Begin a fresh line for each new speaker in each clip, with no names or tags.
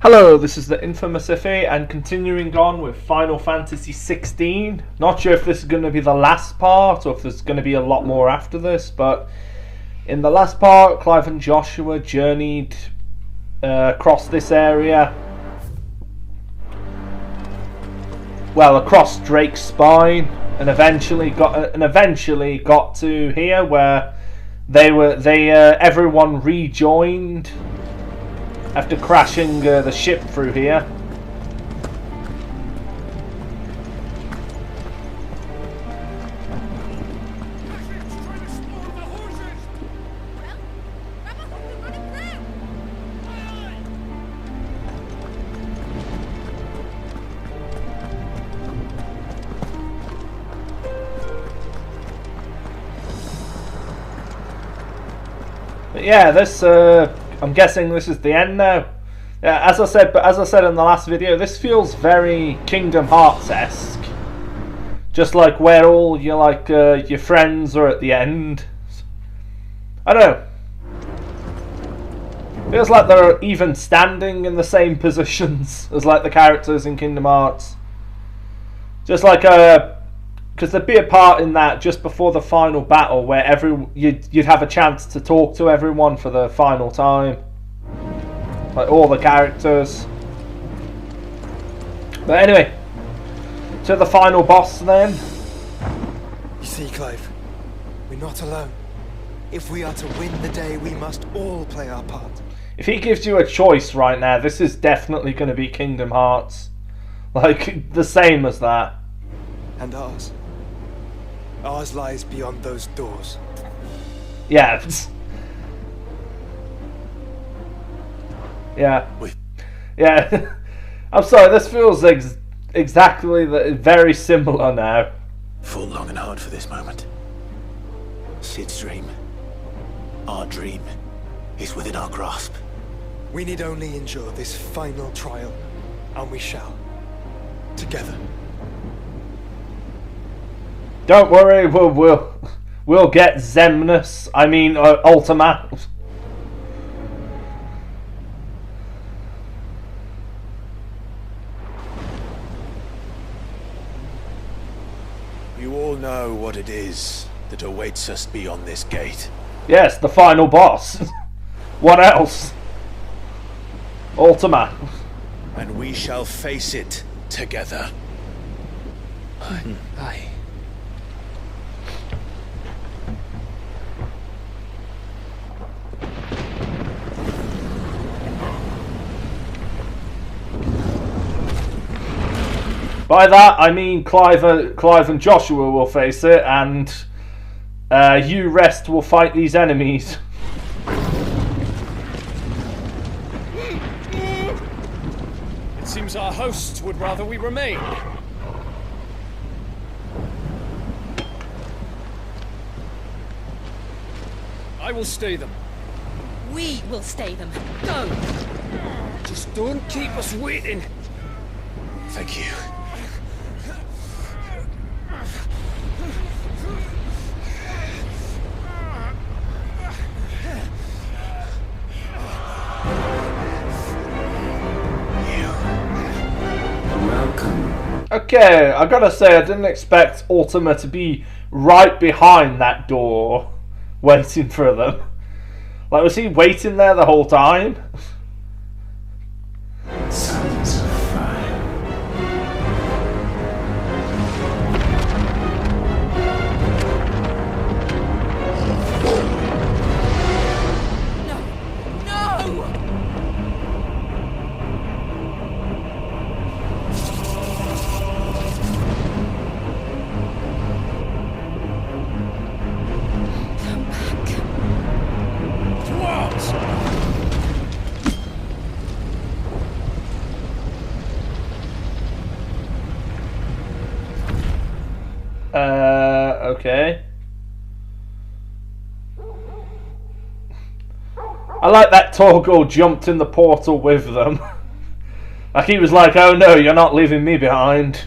Hello, this is the infamous Iffy, and continuing on with Final Fantasy XVI. Not sure if this is going to be the last part, or if there's going to be a lot more after this, but in the last part, Clive and Joshua journeyed across this area. Well, across Drake's Spine, and eventually got to here, where everyone rejoined after crashing the ship through here. But yeah, this I'm guessing this is the end now. Yeah, as I said in the last video, this feels very Kingdom Hearts-esque. Just like where all your friends are at the end. I don't know. Feels like they're even standing in the same positions as like the characters in Kingdom Hearts. Just like because there'd be a part in that just before the final battle where you'd have a chance to talk to everyone for the final time. Like all the characters. But anyway, to the final boss then.
You see, Clive, we're not alone. If we are to win the day, we must all play our part.
If he gives you a choice right now, this is definitely going to be Kingdom Hearts. Like, the same as that.
And ours. Ours lies beyond those doors.
Yeah. Yeah. Yeah. I'm sorry, this feels exactly very similar now.
Fought long and hard for this moment. Sid's dream, our dream, is within our grasp.
We need only endure this final trial, and we shall. Together.
Don't worry, we'll get Xemnas. I mean, Ultima.
You all know what it is that awaits us beyond this gate.
Yes, the final boss. What else? Ultima.
And we shall face it together.
Aye.
By that, I mean Clive and Joshua will face it, and you rest will fight these enemies.
It seems our hosts would rather we remain. I will stay them.
We will stay them. Go!
Just don't keep us waiting.
Thank you.
Okay, I gotta say, I didn't expect Ultima to be right behind that door, waiting for them. Like, was he waiting there the whole time?
Sons of fire.
No! Come back.
Towards!
Okay. I like that Torgal jumped in the portal with them. Like he was like, oh no, you're not leaving me behind.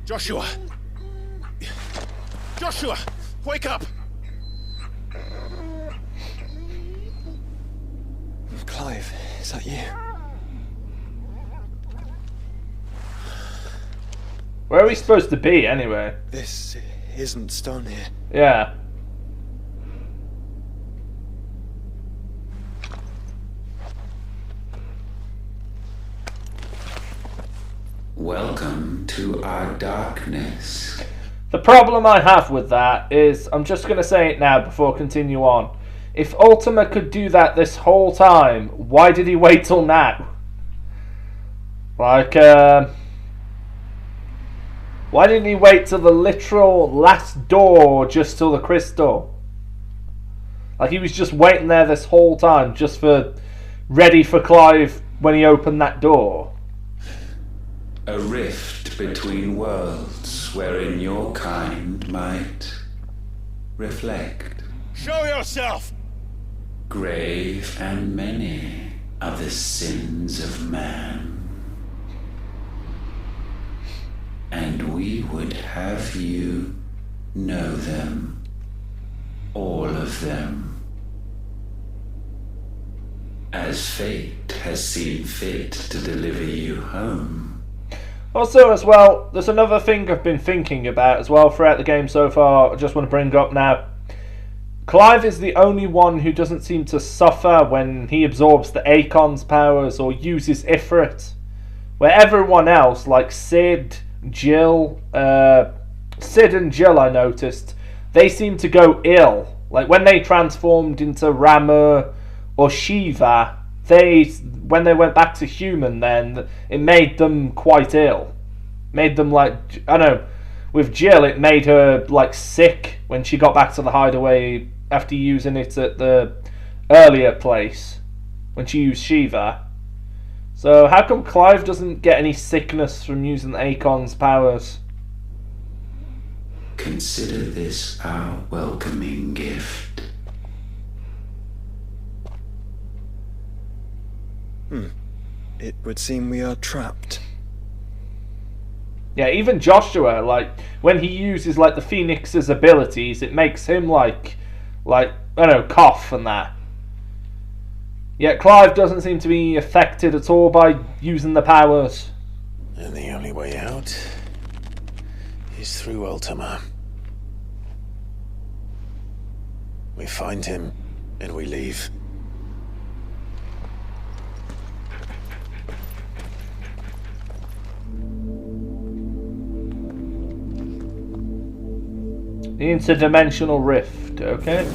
Joshua! Joshua! Wake up!
Clive, is that you?
Where are we supposed to be, anyway?
This isn't stone here.
Yeah.
Welcome to our darkness.
The problem I have with that is, I'm just going to say it now before I continue on. If Ultima could do that this whole time, why did he wait till now? Like, why didn't he wait till the literal last door just till the crystal? Like, he was just waiting there this whole time, just for ready for Clive when he opened that door.
A rift between worlds wherein your kind might reflect.
Show yourself!
Grave and many are the sins of man. And we would have you know them. All of them. As fate has seen fit to deliver you home.
Also, as well, there's another thing I've been thinking about as well throughout the game so far. I just want to bring up now. Clive is the only one who doesn't seem to suffer when he absorbs the Akon's powers or uses Ifrit. Where everyone else, like Sid and Jill, I noticed, they seem to go ill. Like when they transformed into Rama or Shiva, when they went back to human, then it made them quite ill. Made them like, I don't know, with Jill it made her like sick when she got back to the hideaway after using it at the earlier place when she used Shiva. So how come Clive doesn't get any sickness from using Akon's powers?
Consider this our welcoming gift.
It would seem we are trapped.
Yeah, even Joshua, like, when he uses, like, the Phoenix's abilities, it makes him, like, I don't know, cough and that. Yet Clive doesn't seem to be affected at all by using the powers.
And the only way out is through Ultima. We find him, and we leave.
The interdimensional rift, okay?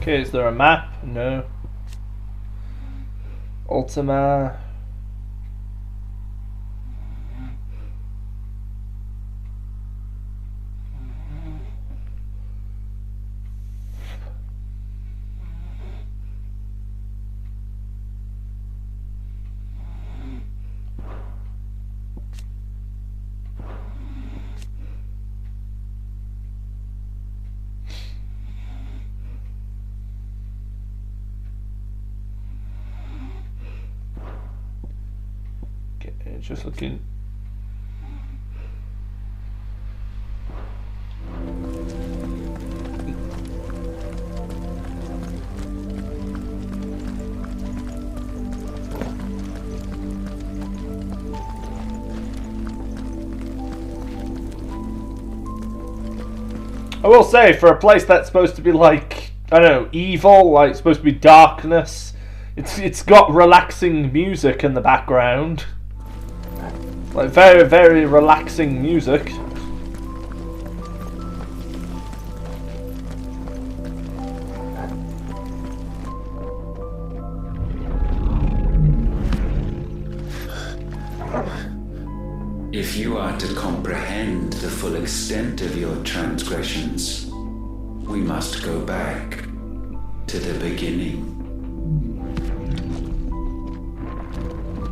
Okay, is there a map? No. Ultima. Just looking. I will say, for a place that's supposed to be like, I don't know, evil, like supposed to be darkness, it's got relaxing music in the background. Like very, very relaxing music.
If If you are to comprehend the full extent of your transgressions, we must go back to the beginning.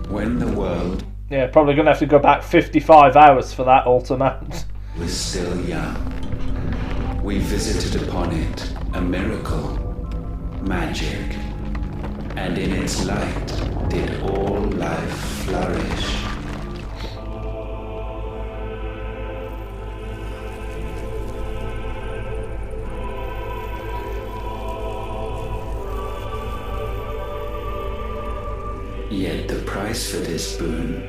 When the world
Yeah, probably going to have to go back 55 hours for that, Ultima.
was still young, we visited upon it a miracle, magic, and in its light did all life flourish. Yet the price for this boon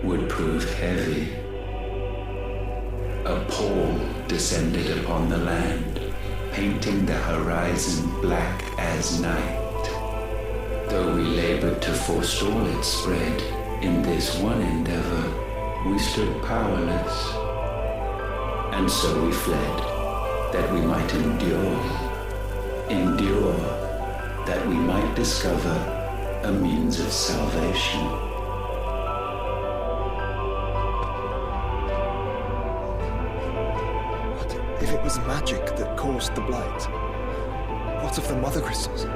would prove heavy. A pall descended upon the land, painting the horizon black as night. Though we labored to forestall its spread, in this one endeavor, we stood powerless. And so we fled, that we might endure, that we might discover a means of salvation.
What if it was magic that caused the blight? What of the mother crystals?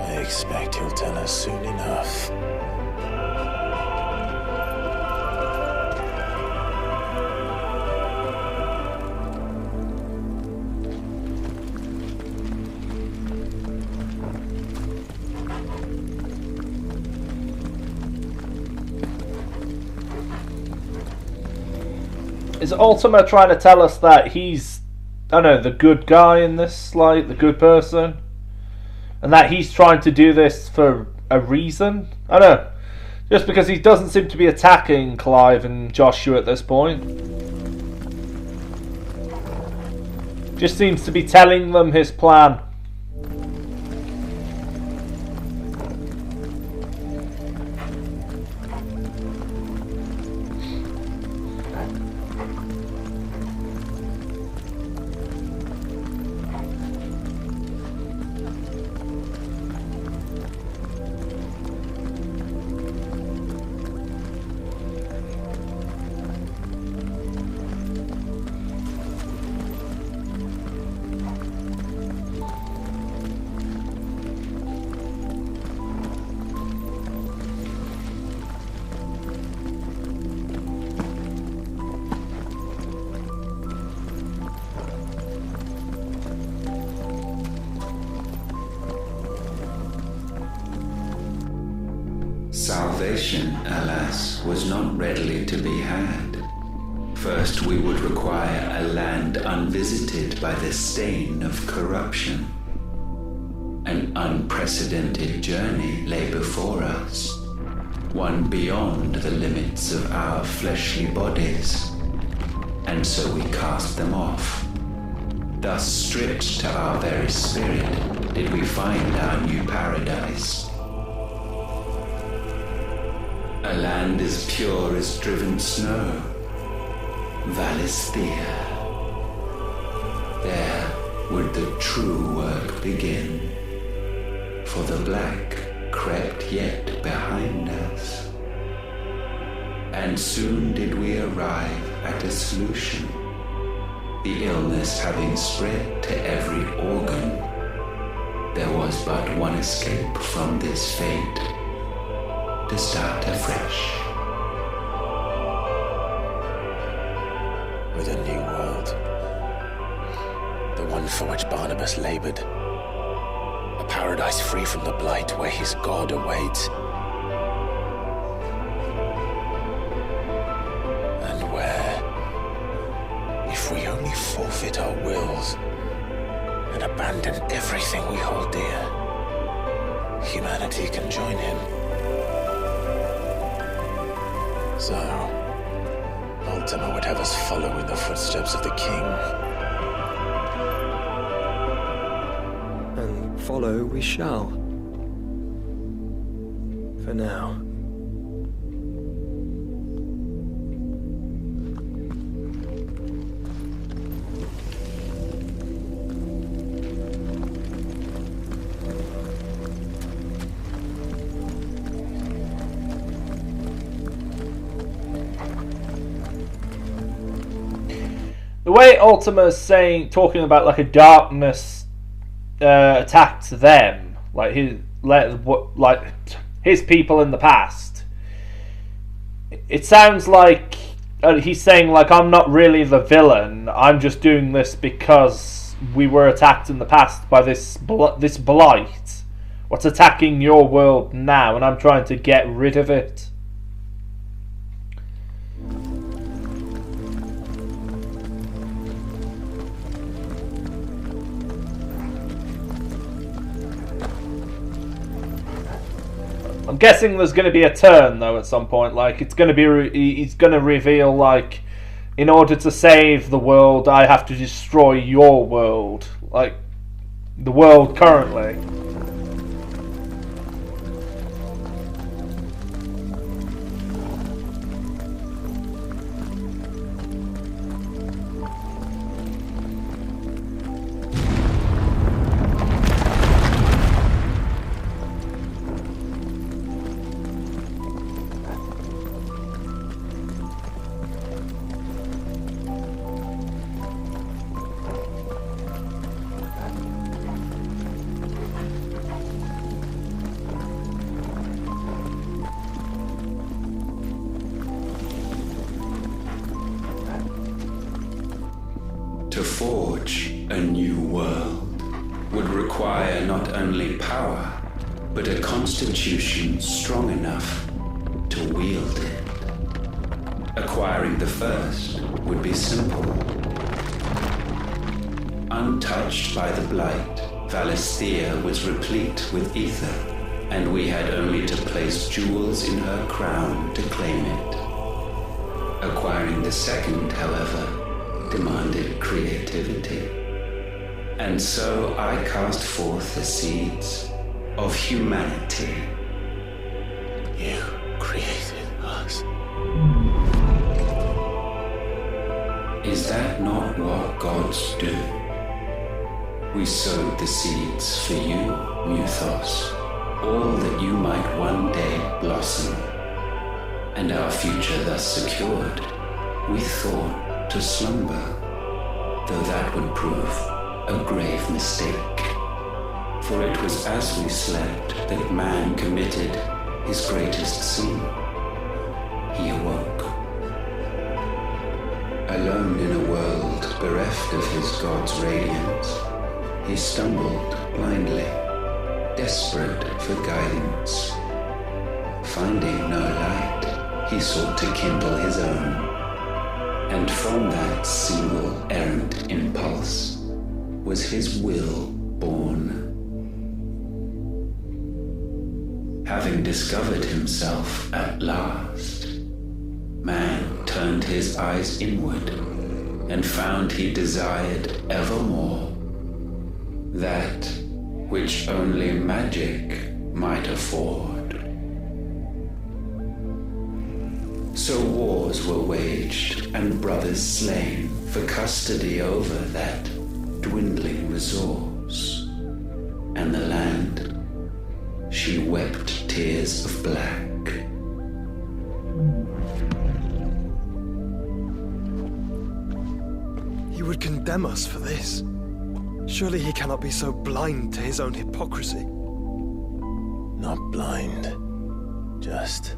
I expect he'll tell us soon enough.
Is Ultima trying to tell us that he's, I don't know, the good guy in this, like, the good person? And that he's trying to do this for a reason? I don't know. Just because he doesn't seem to be attacking Clive and Joshua at this point. Just seems to be telling them his plan.
Salvation, alas, was not readily to be had. First, we would require a land unvisited by the stain of corruption. An unprecedented journey lay before us, one beyond the limits of our fleshly bodies. And so we cast them off. Thus, stripped to our very spirit, did we find our new paradise. A land as pure as driven snow, Valisthea. There would the true work begin, for the black crept yet behind us. And soon did we arrive at a solution, the illness having spread to every organ. There was but one escape from this fate, to start afresh.
With a new world. The one for which Barnabas labored. A paradise free from the blight where his God awaits. And where, if we only forfeit our wills and abandon everything we hold dear, humanity can join him. So, Ultima would have us follow in the footsteps of the king.
And follow we shall. For now.
The way Ultima is talking about like a darkness attacked them, like his people in the past. It sounds like he's saying like, I'm not really the villain. I'm just doing this because we were attacked in the past by this blight. What's attacking your world now, and I'm trying to get rid of it. I'm guessing there's going to be a turn though at some point. Like it's going to be, he's going to reveal like, in order to save the world, I have to destroy your world, like the world currently.
To forge a new world would require not only power, but a constitution strong enough to wield it. Acquiring the first would be simple. Untouched by the blight, Valisthea was replete with ether, and we had only to place jewels in her crown to claim it. Acquiring the second, however, demanded creativity. And so I cast forth the seeds of humanity.
You created us.
Is that not what gods do? We sowed the seeds for you, Muthos, all that you might one day blossom. And our future thus secured, we thought to slumber, though that would prove a grave mistake. For it was as we slept that man committed his greatest sin. He awoke. Alone in a world bereft of his god's radiance, he stumbled blindly, desperate for guidance. Finding no light, he sought to kindle his own. And from that single errant impulse was his will born. Having discovered himself at last, man turned his eyes inward and found he desired evermore that which only magic might afford. So wars were waged and brothers slain for custody over that dwindling resource. And the land, she wept tears of black.
He would condemn us for this. Surely he cannot be so blind to his own hypocrisy.
Not blind, just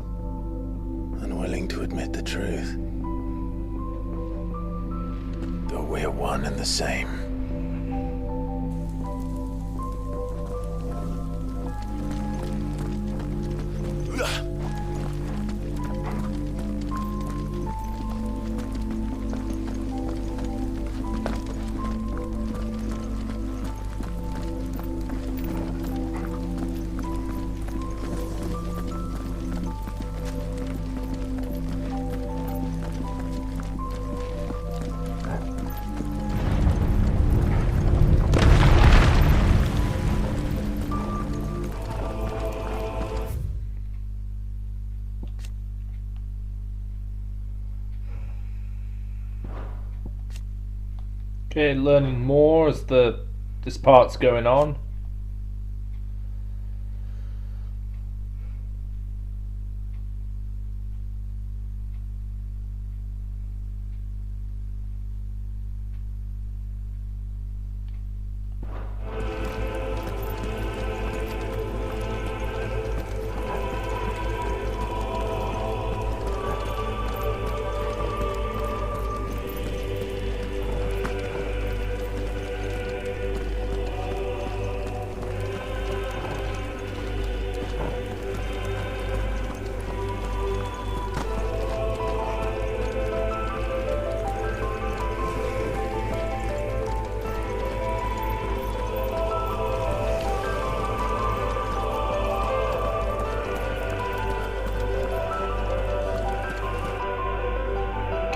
unwilling to admit the truth. Though we're one and the same.
Okay, learning more as this part's going on.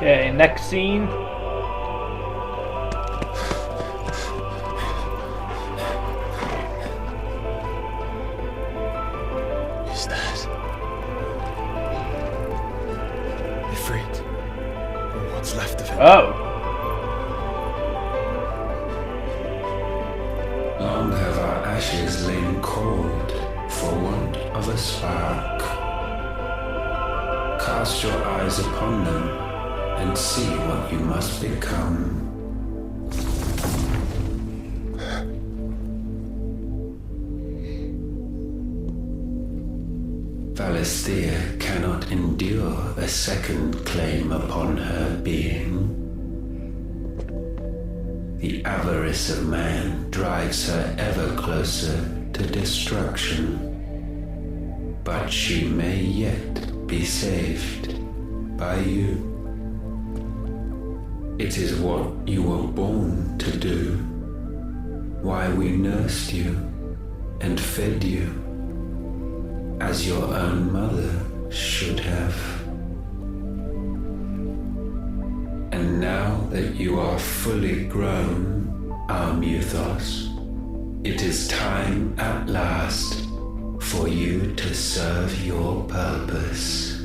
Okay, next scene.
Is that?
Ifrit. Or what's left of him.
Oh.
Long have our ashes lain cold for want of a spark. Cast your eyes upon them and see what you must become. Valisthea cannot endure a second claim upon her being. The avarice of man drives her ever closer to destruction. But she may yet be saved by you. It is what you were born to do, why we nursed you and fed you, as your own mother should have. And now that you are fully grown, our Muthos, it is time at last for you to serve your purpose.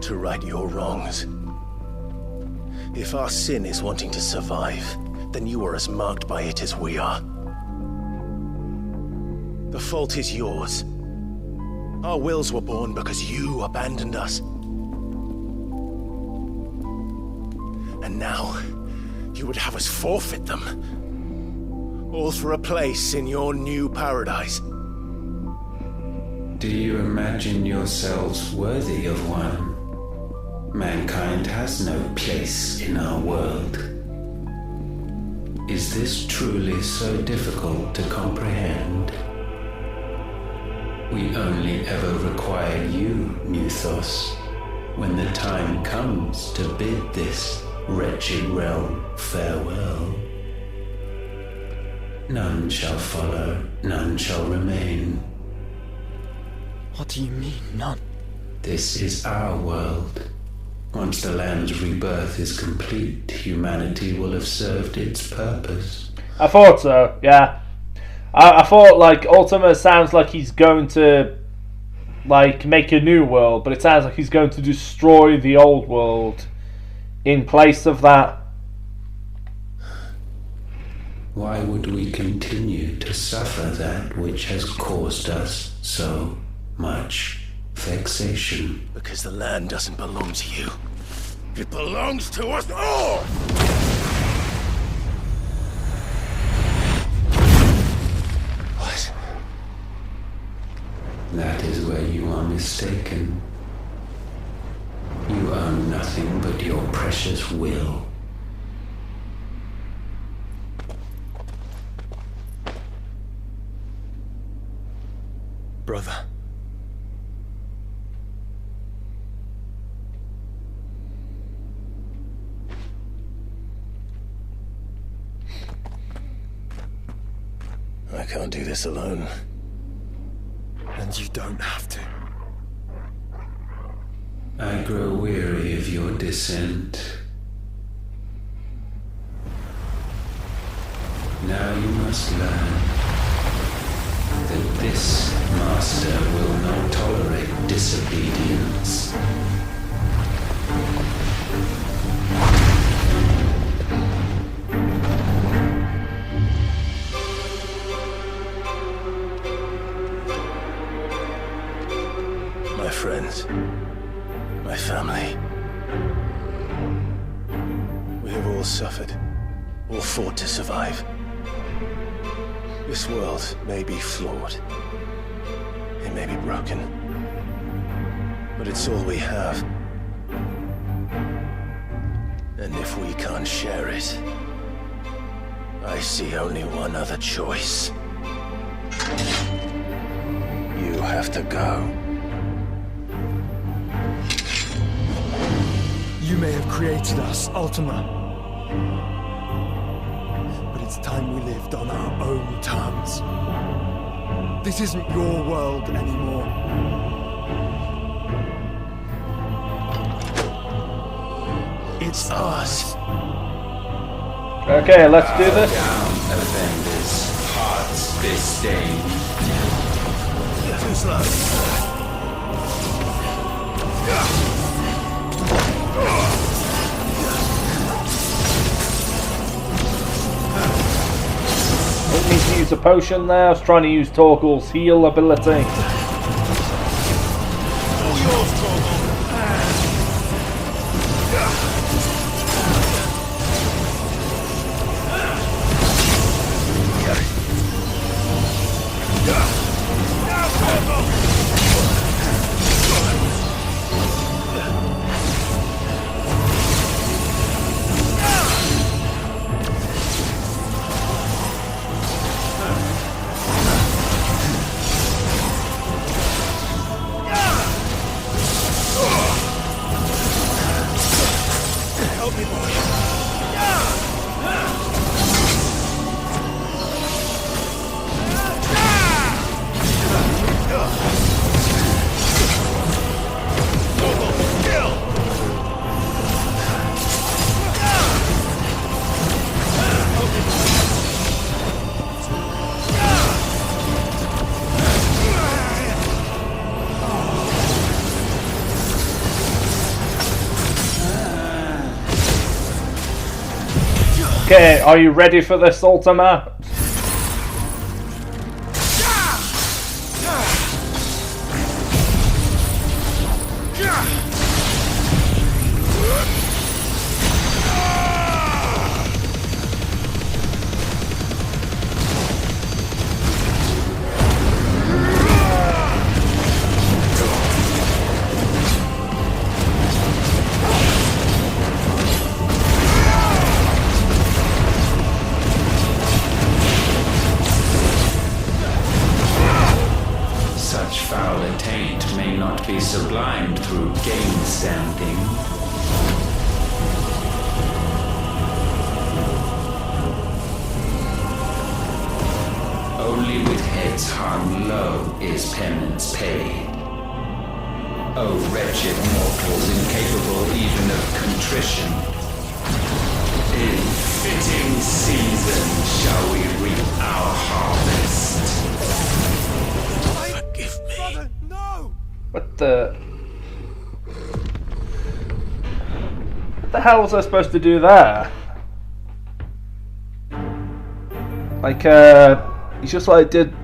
To right your wrongs. If our sin is wanting to survive, then you are as marked by it as we are. The fault is yours. Our wills were born because you abandoned us. And now, you would have us forfeit them. All for a place in your new paradise.
Do you imagine yourselves worthy of one? Mankind has no place in our world. Is this truly so difficult to comprehend? We only ever require you, Muthos, when the time comes to bid this wretched realm farewell. None shall follow, none shall remain.
What do you mean, none?
This is our world. Once the land's rebirth is complete, humanity will have served its purpose.
I thought so, yeah. I thought, like, Ultima sounds like he's going to, like, make a new world, but it sounds like he's going to destroy the old world in place of that.
Why would we continue to suffer that which has caused us so much vexation?
Because the land doesn't belong to you. It belongs to us all! What?
That is where you are mistaken. You own nothing but your precious will.
Brother.
I can't do this alone.
And you don't have to.
I grow weary of your dissent. Now you must learn that this master will not tolerate disobedience.
My friends, my family. We have all suffered, all fought to survive. This world may be flawed. It may be broken. But it's all we have. And if we can't share it, I see only one other choice. You have to go.
You may have created us, Ultima. But it's time we lived on our own terms. This isn't your world anymore.
It's ours.
Okay, let's do this.
Down, offenders. Hearts be stained.
Too slow.
Didn't need to use a potion there. I was trying to use Torgal's heal ability.
All yours, Torgal.
Okay, are you ready for this, Ultima?
Sublimed through game standing. Only with heads hung low is penance paid. O wretched mortals incapable even of contrition. In fitting season shall we reap our harvest.
Forgive me.
Brother, no!
What the hell was I supposed to do there? Like, he just like did.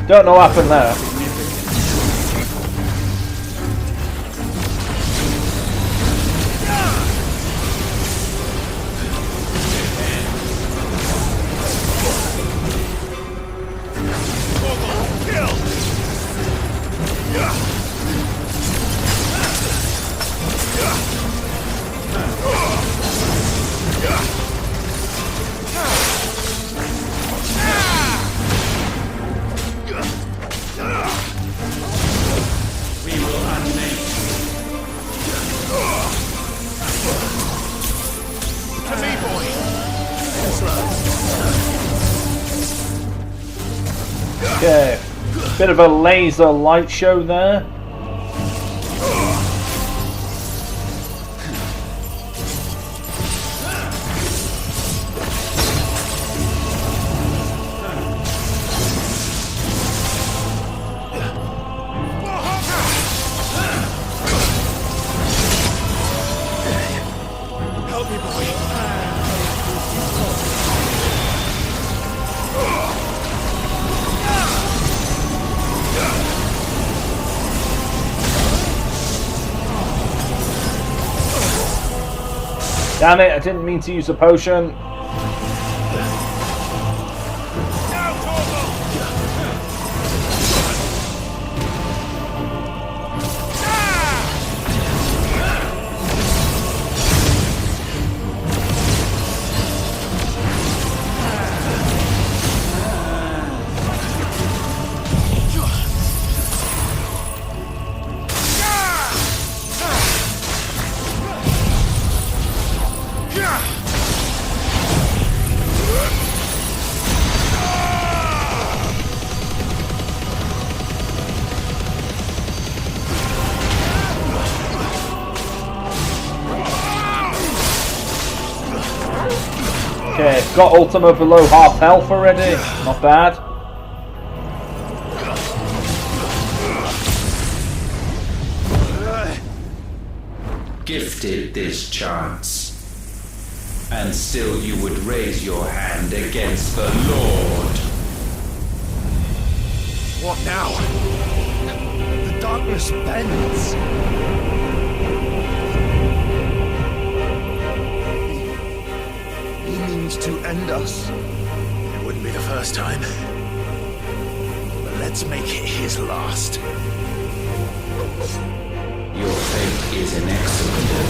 Don't know what happened there. Okay, bit of a laser light show there.
Help me, boy.
Damn it, I didn't mean to use a potion. Okay, got Ultima below half health already. Not bad.
Gifted this chance, and still you would raise your hand against the Lord.
What now? The darkness bends. He means to end us.
It wouldn't be the first time. But let's make it his last.
Your fate is inexorable.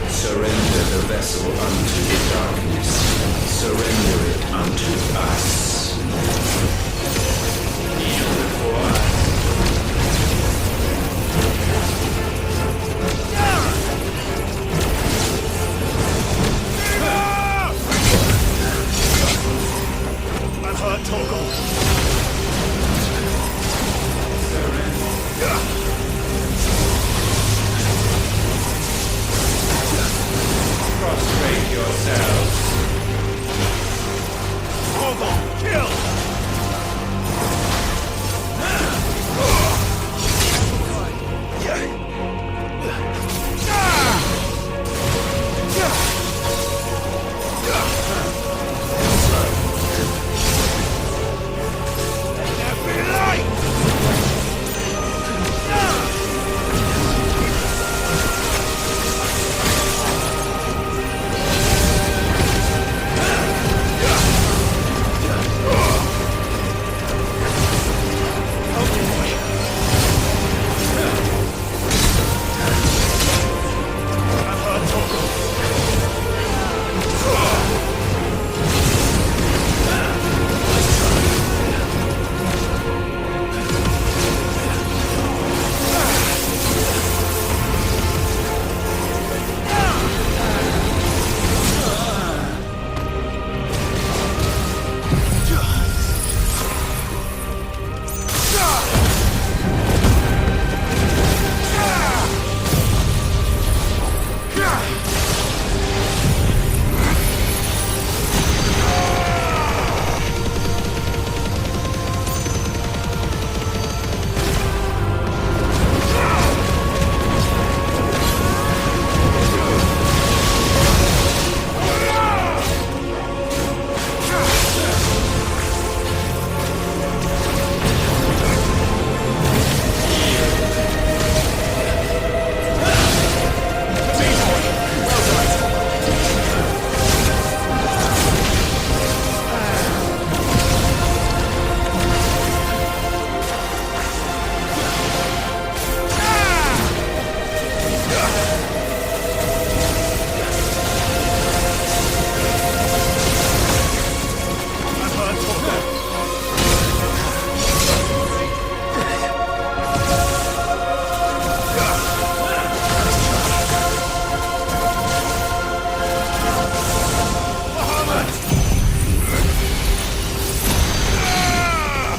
Surrender the vessel unto the darkness. Surrender it unto us. Yield for us.
I've heard Torgal.
Prostrate yourselves.
Torgal, kill!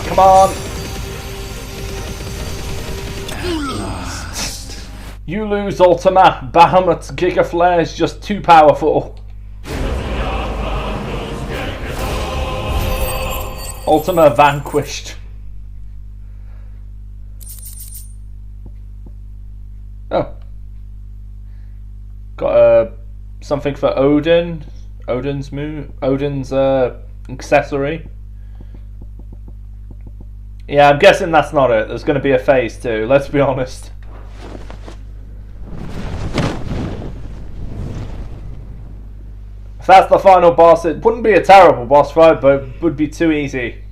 Come on! You lose, Ultima. Bahamut's Giga Flare is just too powerful. Ultima vanquished. Oh. Got something for Odin. Odin's accessory. Yeah, I'm guessing that's not it. There's going to be a phase 2, let's be honest. If that's the final boss, it wouldn't be a terrible boss fight, but it would be too easy.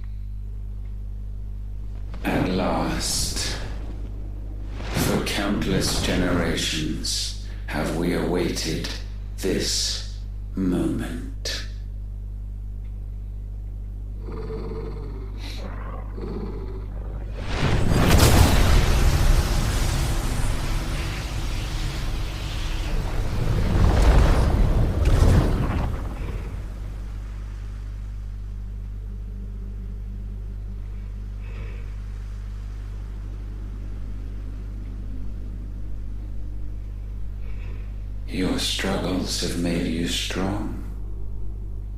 At last, for countless generations, have we awaited this moment. Your struggles have made you strong.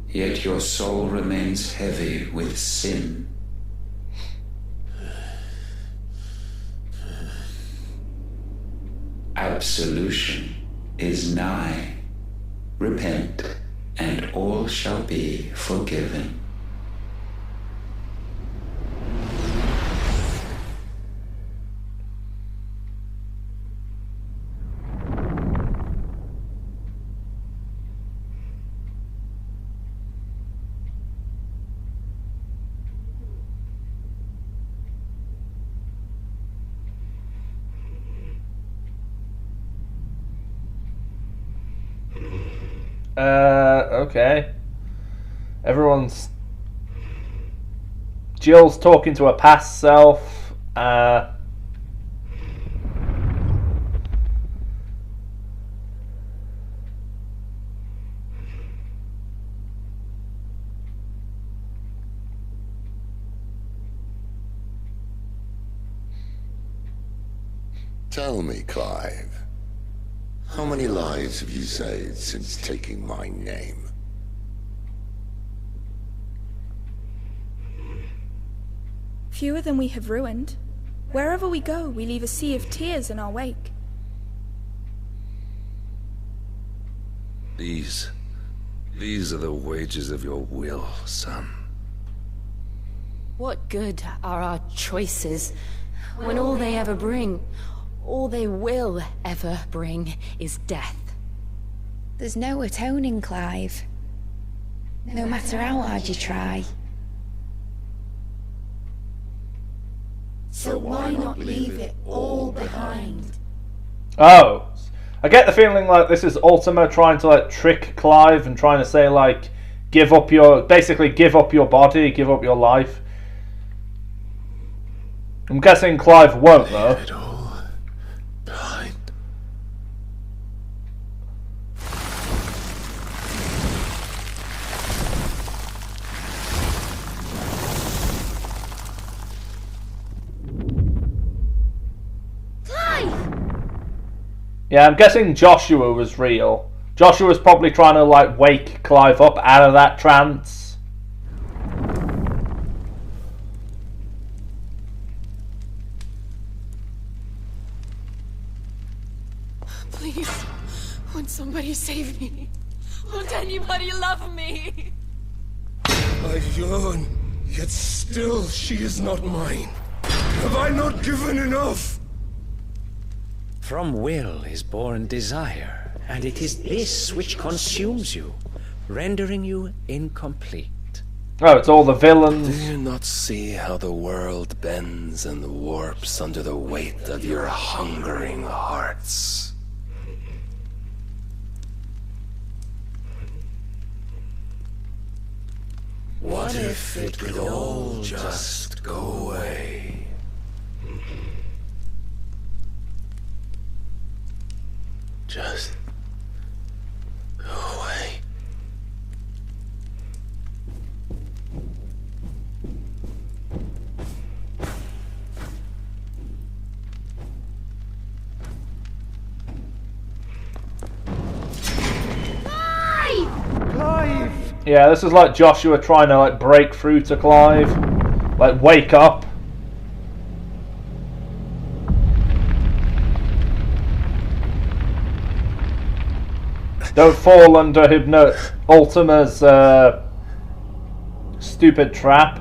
yet your soul remains heavy with sin. Absolution is nigh. Repent, and all shall be forgiven.
Okay. Everyone's... Jill's talking to her past self.
Tell me, Clive, how many lives have you saved since taking my name?
Fewer than we have ruined. Wherever we go, we leave a sea of tears in our wake.
These are the wages of your will, son.
What good are our choices when all they ever bring, all they will ever bring, is death?
There's no atoning, Clive. No matter how hard you try. So why not leave it all behind?
Oh, I get the feeling like this is Ultima trying to like trick Clive and trying to say like, basically give up your body, give up your life. I'm guessing Clive won't though.
Leave it all behind.
Yeah, I'm guessing Joshua was real. Joshua was probably trying to like wake Clive up out of that trance.
Please, won't somebody save me? Won't anybody love me?
I yearn, yet still she is not mine. Have I not given enough?
From will is born desire, and it is this which consumes you, rendering you incomplete.
Oh, it's all the villains.
Do you not see how the world bends and warps under the weight of your hungering hearts? What if it could all just go away? Just go away.
Clive!
Yeah, this is like Joshua trying to like break through to Clive. Like, wake up. Don't fall under Ultima's stupid trap.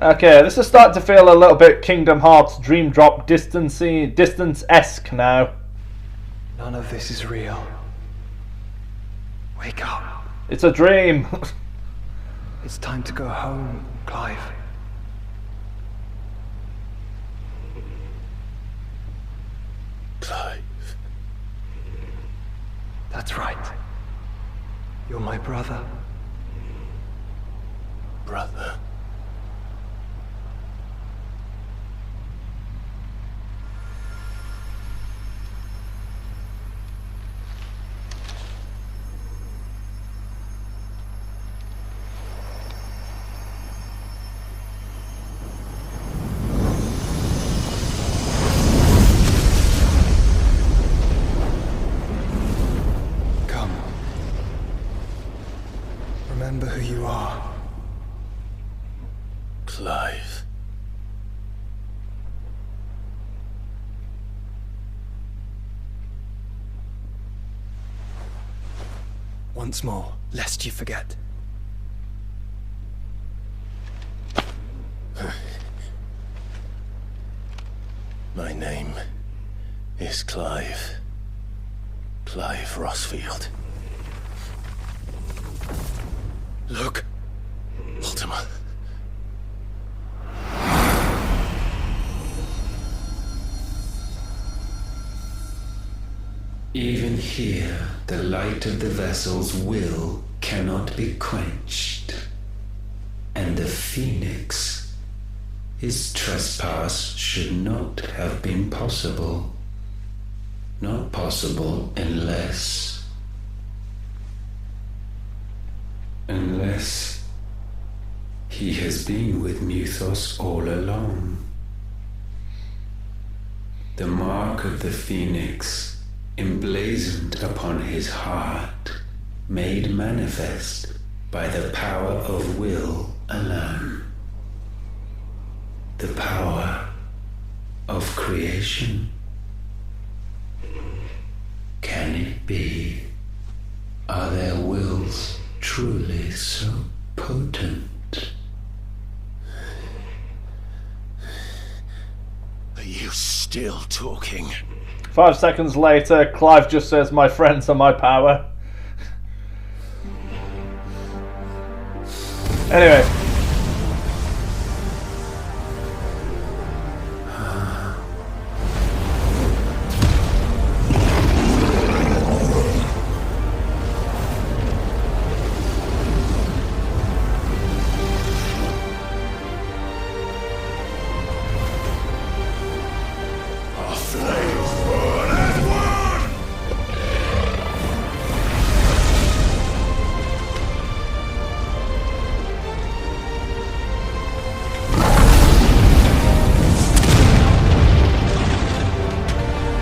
Okay, this is starting to feel a little bit Kingdom Hearts Dream Drop distance-esque now.
None of this is real. Wake up.
It's a dream.
It's time to go home, Clive.
Clive.
That's right. You're my brother.
Brother.
Remember who you are.
Clive.
Once more, lest you forget.
My name is Clive. Clive Rossfield. Look, Ultima.
Even here, the light of the vessel's will cannot be quenched. And the Phoenix, his trespass should not have been possible. Not possible unless he has been with Muthos all along. The mark of the Phoenix, emblazoned upon his heart, made manifest by the power of will alone. The power of creation. Can it be? Are their wills truly so potent?
Are you still talking?
5 seconds later, Clive just says, "My friends are my power." Anyway.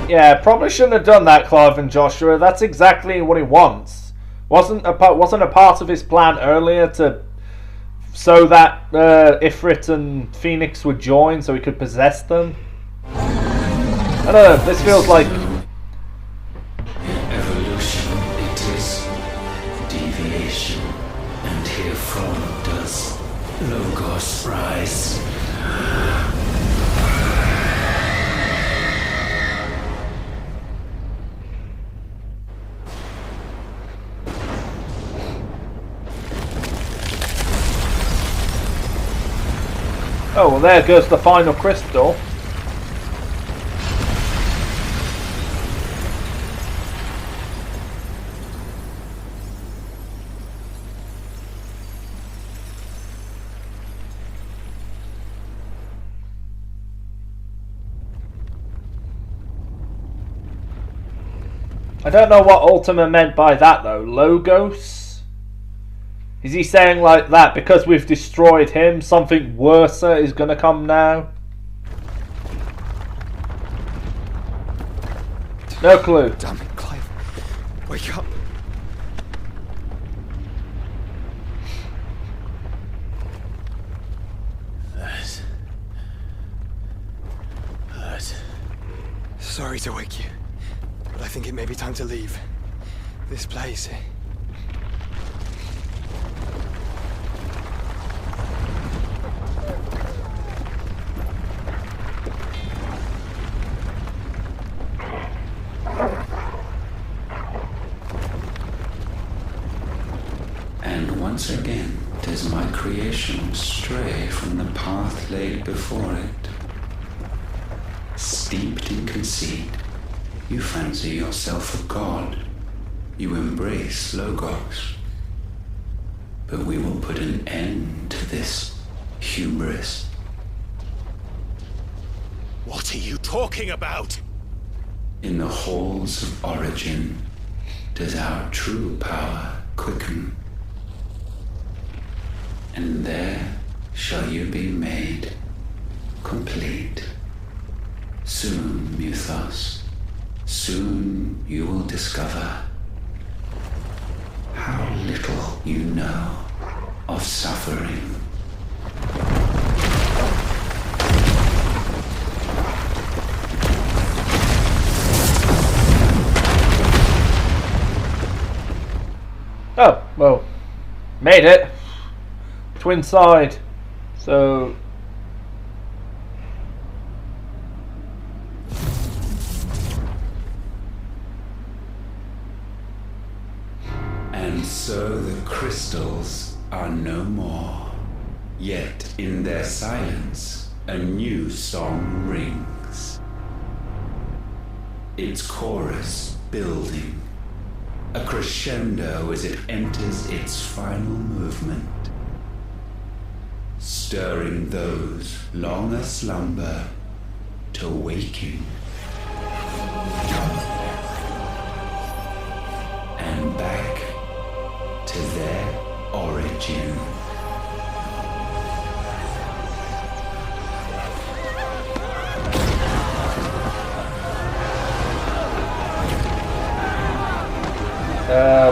Yeah, probably shouldn't have done that, Clive and Joshua. That's exactly what he wants. Wasn't a part of his plan earlier so that Ifrit and Phoenix would join so he could possess them? I don't know, this feels like...
Evolution, it is deviation, and herefrom does Logos rise.
Oh, well, there goes the final crystal. I don't know what Ultima meant by that, though. Logos? Is he saying like that because we've destroyed him, something worse is going to come now? No clue.
Damn it, Clive. Wake up.
Hurt.
Sorry to wake you, but I think it may be time to leave. This place.
Once again does my creation stray from the path laid before it. Steeped in conceit, you fancy yourself a god. You embrace Logos. But we will put an end to this hubris.
What are you talking about?
In the halls of origin does our true power quicken. And there shall you be made complete. Soon, Muthos, soon you will discover how how little you know of suffering.
Oh, well, made it. Twin side. So...
And so the crystals are no more. Yet in their silence, a new song rings. Its chorus building. A crescendo as it enters its final movement. Stirring those long aslumber to waking. And back to their origin.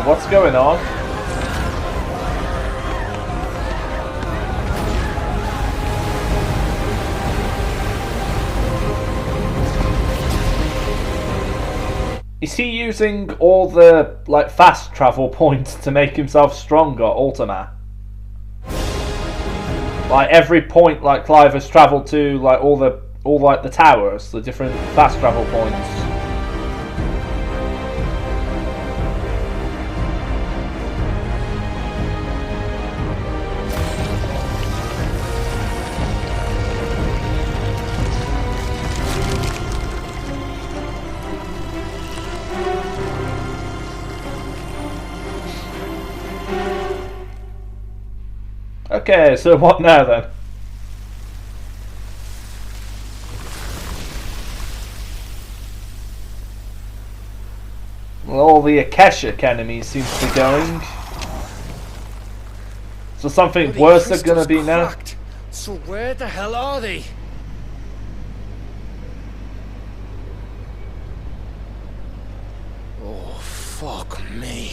What's going on? Is he using all the like fast travel points to make himself stronger, Ultima? Like every point like Clive has travelled to, like all like the towers, the different fast travel points. Okay, so what now then? Well, all the Akeshic Enemies seem to be going. So something worse is gonna be now?
So where the hell are they? Oh, fuck me.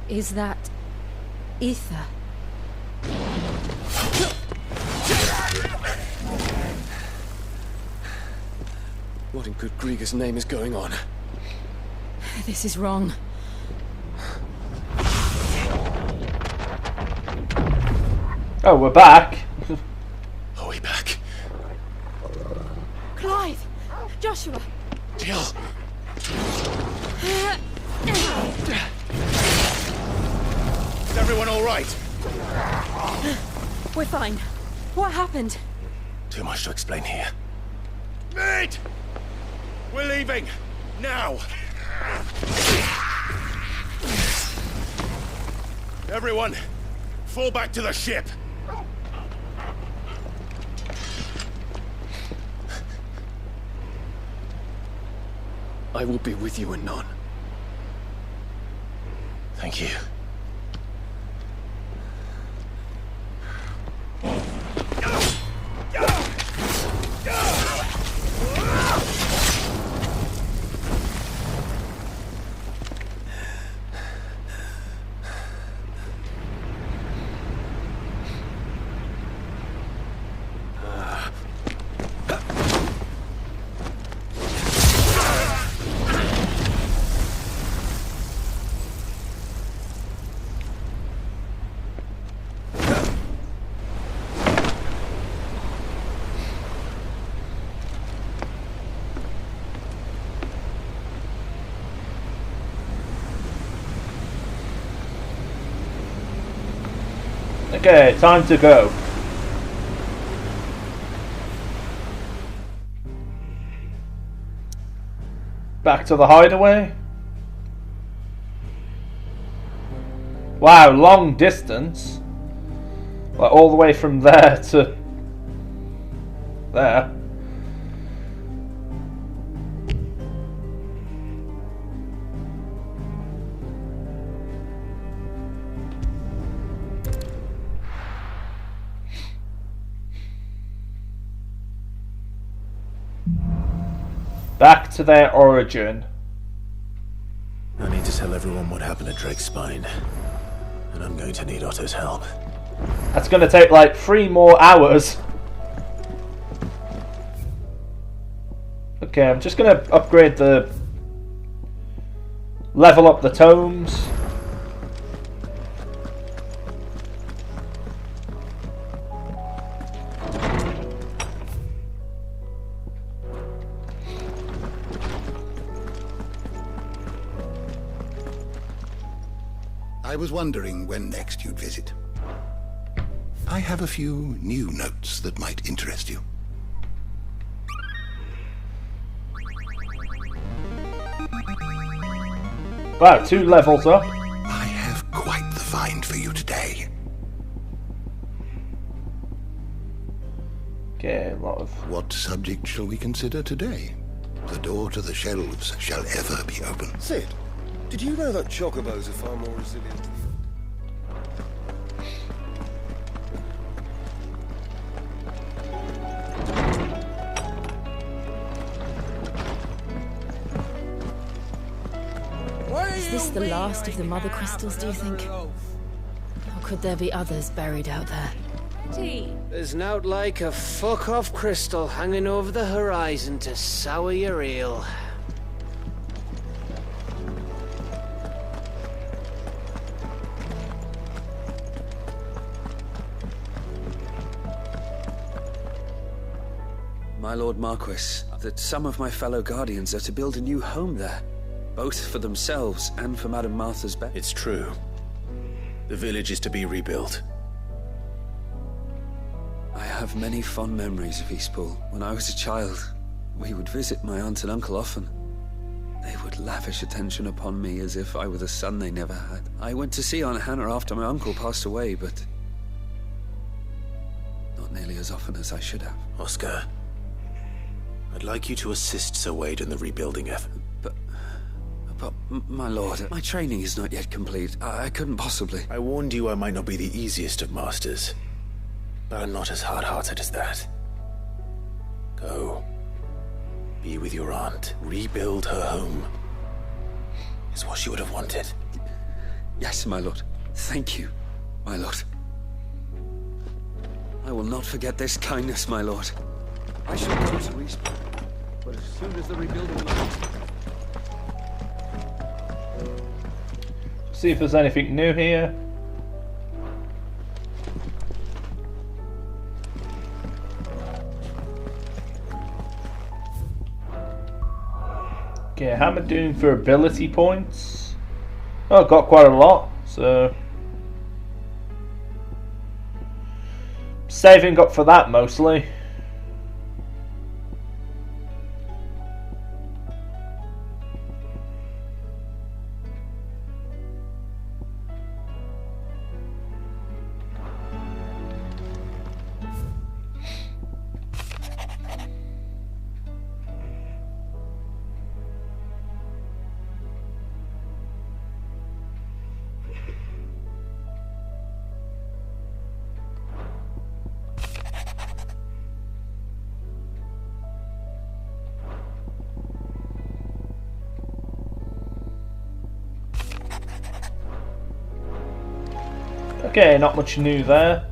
Is that ether?
What in good Grieger's name is going on?
This is wrong.
Oh, we're back.
Are we back?
Clive! Joshua!
Jill! Is everyone all right?
We're fine. What happened?
Too much to explain here. Mate! We're leaving! Now! Everyone, fall back to the ship! I will be with you anon. Thank you.
Okay, time to go. Back to the hideaway. Wow, long distance. Like all the way from there to there. Back to their origin.
I need to tell everyone what happened at Drake's Spine. And I'm going to need Otto's help.
That's going to take like 3 more hours. Okay, I'm just going to upgrade the... level up the tomes.
I was wondering when next you'd visit. I have a few new notes that might interest you.
Wow, 2 levels up.
I have quite the find for you today.
Okay, a lot of...
What subject shall we consider today? The door to the shelves shall ever be open.
Sid, did you know that chocobos are far more resilient?
Is this the last of the mother crystals, do you think? Or could there be others buried out there?
There's nowt like a fuck-off crystal hanging over the horizon to sour your ale.
My Lord Marquis, that some of my fellow Guardians are to build a new home there, both for themselves and for Madame Martha's bed.
It's true. The village is to be rebuilt.
I have many fond memories of Eastpool. When I was a child, we would visit my aunt and uncle often. They would lavish attention upon me as if I were the son they never had. I went to see Aunt Hannah after my uncle passed away, but not nearly as often as I should have.
Oscar, I'd like you to assist Sir Wade in the rebuilding effort.
But, my lord, my training is not yet complete. I couldn't possibly...
I warned you I might not be the easiest of masters, but I'm not as hard-hearted as that. Go. Be with your aunt. Rebuild her home. Is what she would have wanted.
Yes, my lord. Thank you, my lord. I will not forget this kindness, my lord. I shall go to Eastpool, but as soon as the rebuilding begins...
See if there's anything new here. Okay, how am I doing for ability points? Oh, got quite a lot, so... saving up for that mostly. Okay, not much new there.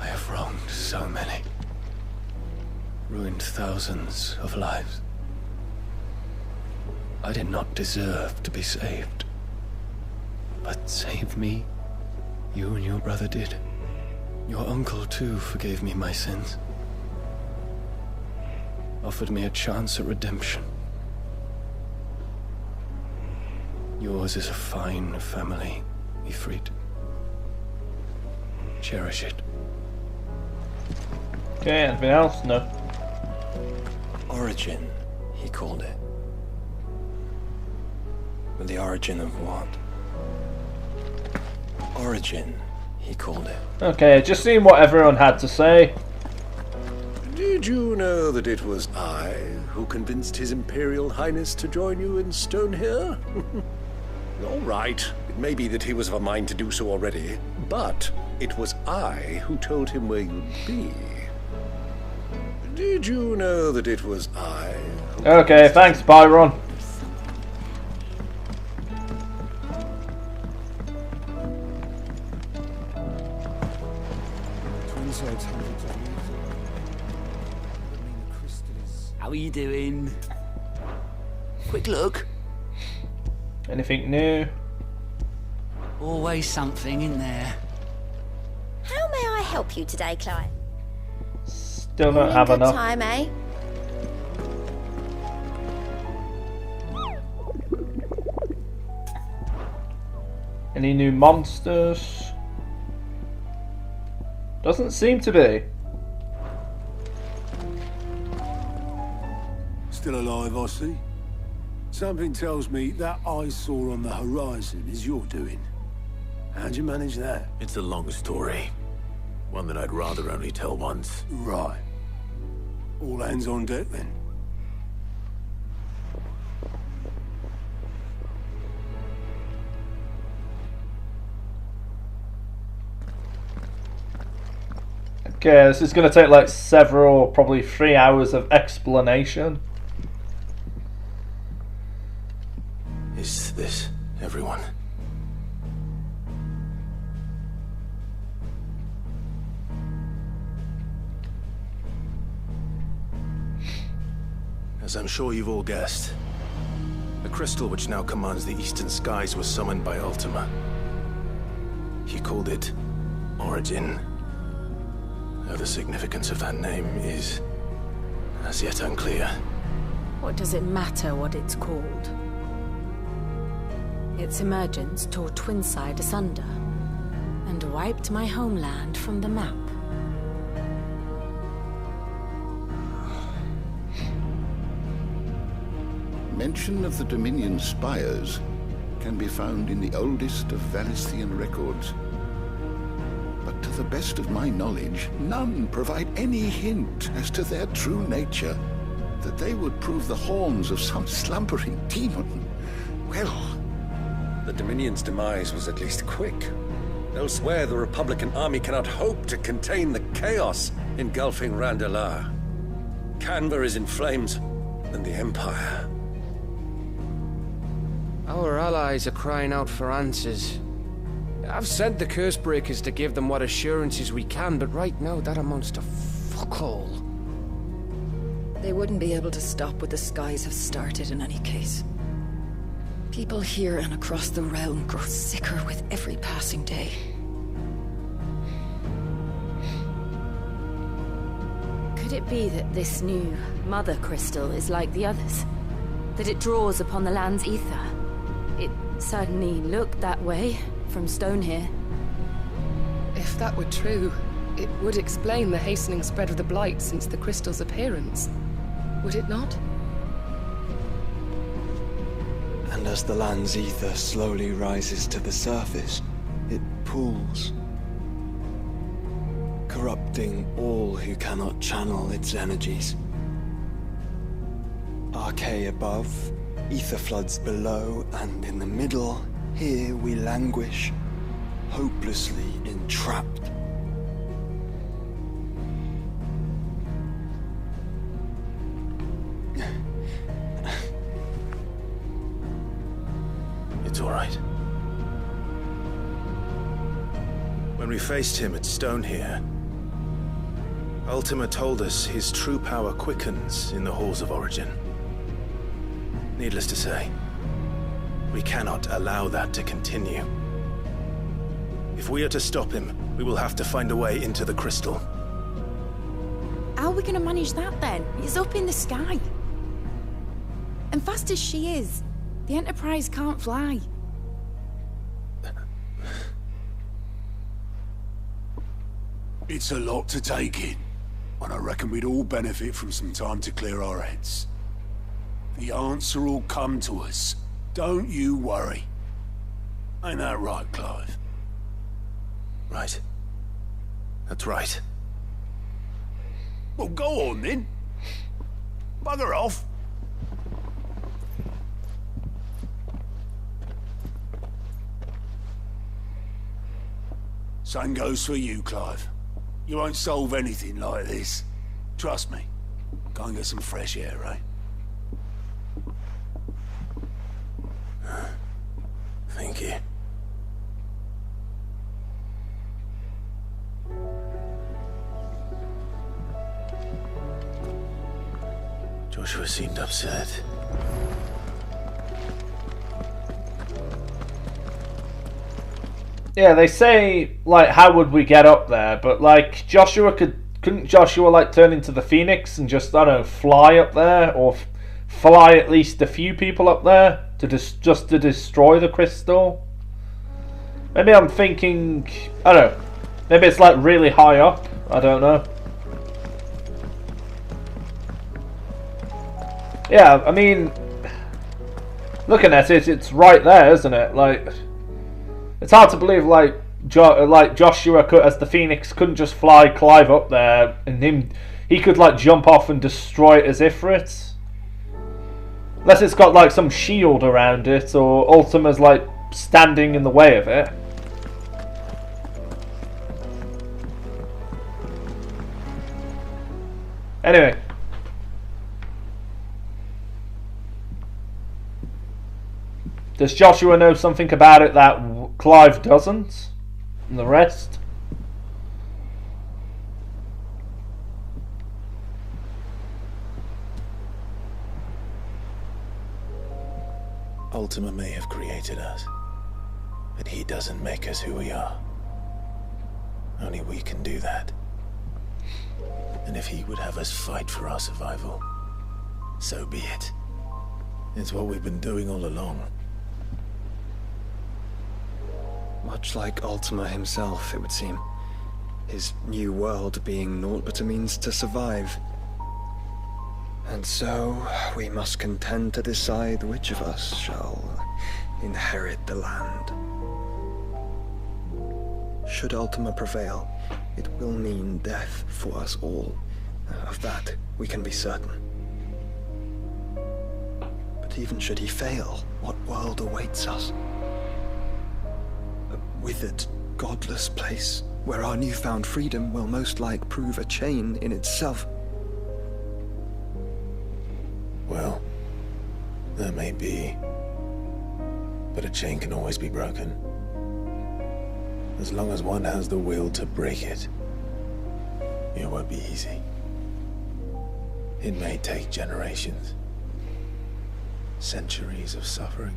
I have wronged so many. Ruined thousands of lives. I did not deserve to be saved. But save me, you and your brother did. Your uncle too forgave me my sins. Offered me a chance at redemption. Yours is a fine family, Ifrit. Cherish it.
Okay, anything else? No.
Origin, he called it. But the origin of what?
Origin, he called it.
Okay, just seeing what everyone had to say.
Did you know that it was I who convinced His Imperial Highness to join you in Stone here? All right, it may be that he was of a mind to do so already, but it was I who told him where you'd be. Did you know that it was I?
Okay, thanks, Byron.
How are you doing? Quick look.
Anything new?
Always something in there.
How may I help you today, Clive?
Still don't have enough.
Time, eh?
Any new monsters? Doesn't seem to be.
Still alive, I see. Something tells me that I saw on the horizon is your doing. How'd you manage that?
It's a long story. One that I'd rather only tell once.
Right. All hands on deck, then.
Okay, this is going to take like several, probably 3 hours of explanation.
Is this everyone? As I'm sure you've all guessed, the crystal which now commands the eastern skies was summoned by Ultima. He called it Origin. Though the significance of that name is as yet unclear.
What does it matter what it's called? Its emergence tore Twinside asunder and wiped my homeland from the map.
Mention of the Dominion spires can be found in the oldest of Valisthian records. But to the best of my knowledge, none provide any hint as to their true nature. That they would prove the horns of some slumbering demon. Well,
the Dominion's demise was at least quick. Elsewhere, the Republican army cannot hope to contain the chaos engulfing Randalar. Canva is in flames, and the Empire.
Our allies are crying out for answers. I've sent the Cursebreakers to give them what assurances we can, but right now that amounts to fuck all.
They wouldn't be able to stop what the skies have started in any case. People here and across the realm grow sicker with every passing day.
Could it be that this new Mother Crystal is like the others? That it draws upon the land's ether? It certainly looked that way from stone here.
If that were true, it would explain the hastening spread of the Blight since the crystal's appearance. Would it not?
And as the land's ether slowly rises to the surface, it pools, corrupting all who cannot channel its energies. Archay above, ether floods below, and in the middle, here we languish, hopelessly entrapped.
It's all right. When we faced him at Stone here, Ultima told us his true power quickens in the halls of Origin. Needless to say, we cannot allow that to continue. If we are to stop him, we will have to find a way into the crystal.
How are we going to manage that then? It's up in the sky. And fast as she is, the Enterprise can't fly.
It's a lot to take in, and I reckon we'd all benefit from some time to clear our heads. The answer will come to us. Don't you worry. Ain't that right, Clive?
Right. That's right.
Well, go on then. Bugger off. Same goes for you, Clive. You won't solve anything like this. Trust me. Go and get some fresh air, eh?
Thank you. Joshua seemed upset.
Yeah, they say, like, how would we get up there? But, like, couldn't Joshua, like, turn into the Phoenix and just, I don't know, fly up there? Or fly at least a few people up there to just to destroy the crystal? Maybe I'm thinking, I don't know, maybe it's, like, really high up? I don't know. Yeah, I mean, looking at it, it's right there, isn't it? Like, it's hard to believe, like Joshua could, as the Phoenix, couldn't just fly Clive up there, and he could, like, jump off and destroy it as Ifrit. Unless it's got, like, some shield around it, or Ultima's, like, standing in the way of it. Anyway. Does Joshua know something about it that Clive doesn't? And the rest?
Ultima may have created us, but he doesn't make us who we are. Only we can do that. And if he would have us fight for our survival, so be it. It's what we've been doing all along.
Much like Ultima himself, it would seem. His new world being naught but a means to survive. And so, we must contend to decide which of us shall inherit the land. Should Ultima prevail, it will mean death for us all. Of that, we can be certain. But even should he fail, what world awaits us? A withered, godless place, where our newfound freedom will most like prove a chain in itself.
Well, that may be, but a chain can always be broken. As long as one has the will to break it, it won't be easy. It may take generations, centuries of suffering.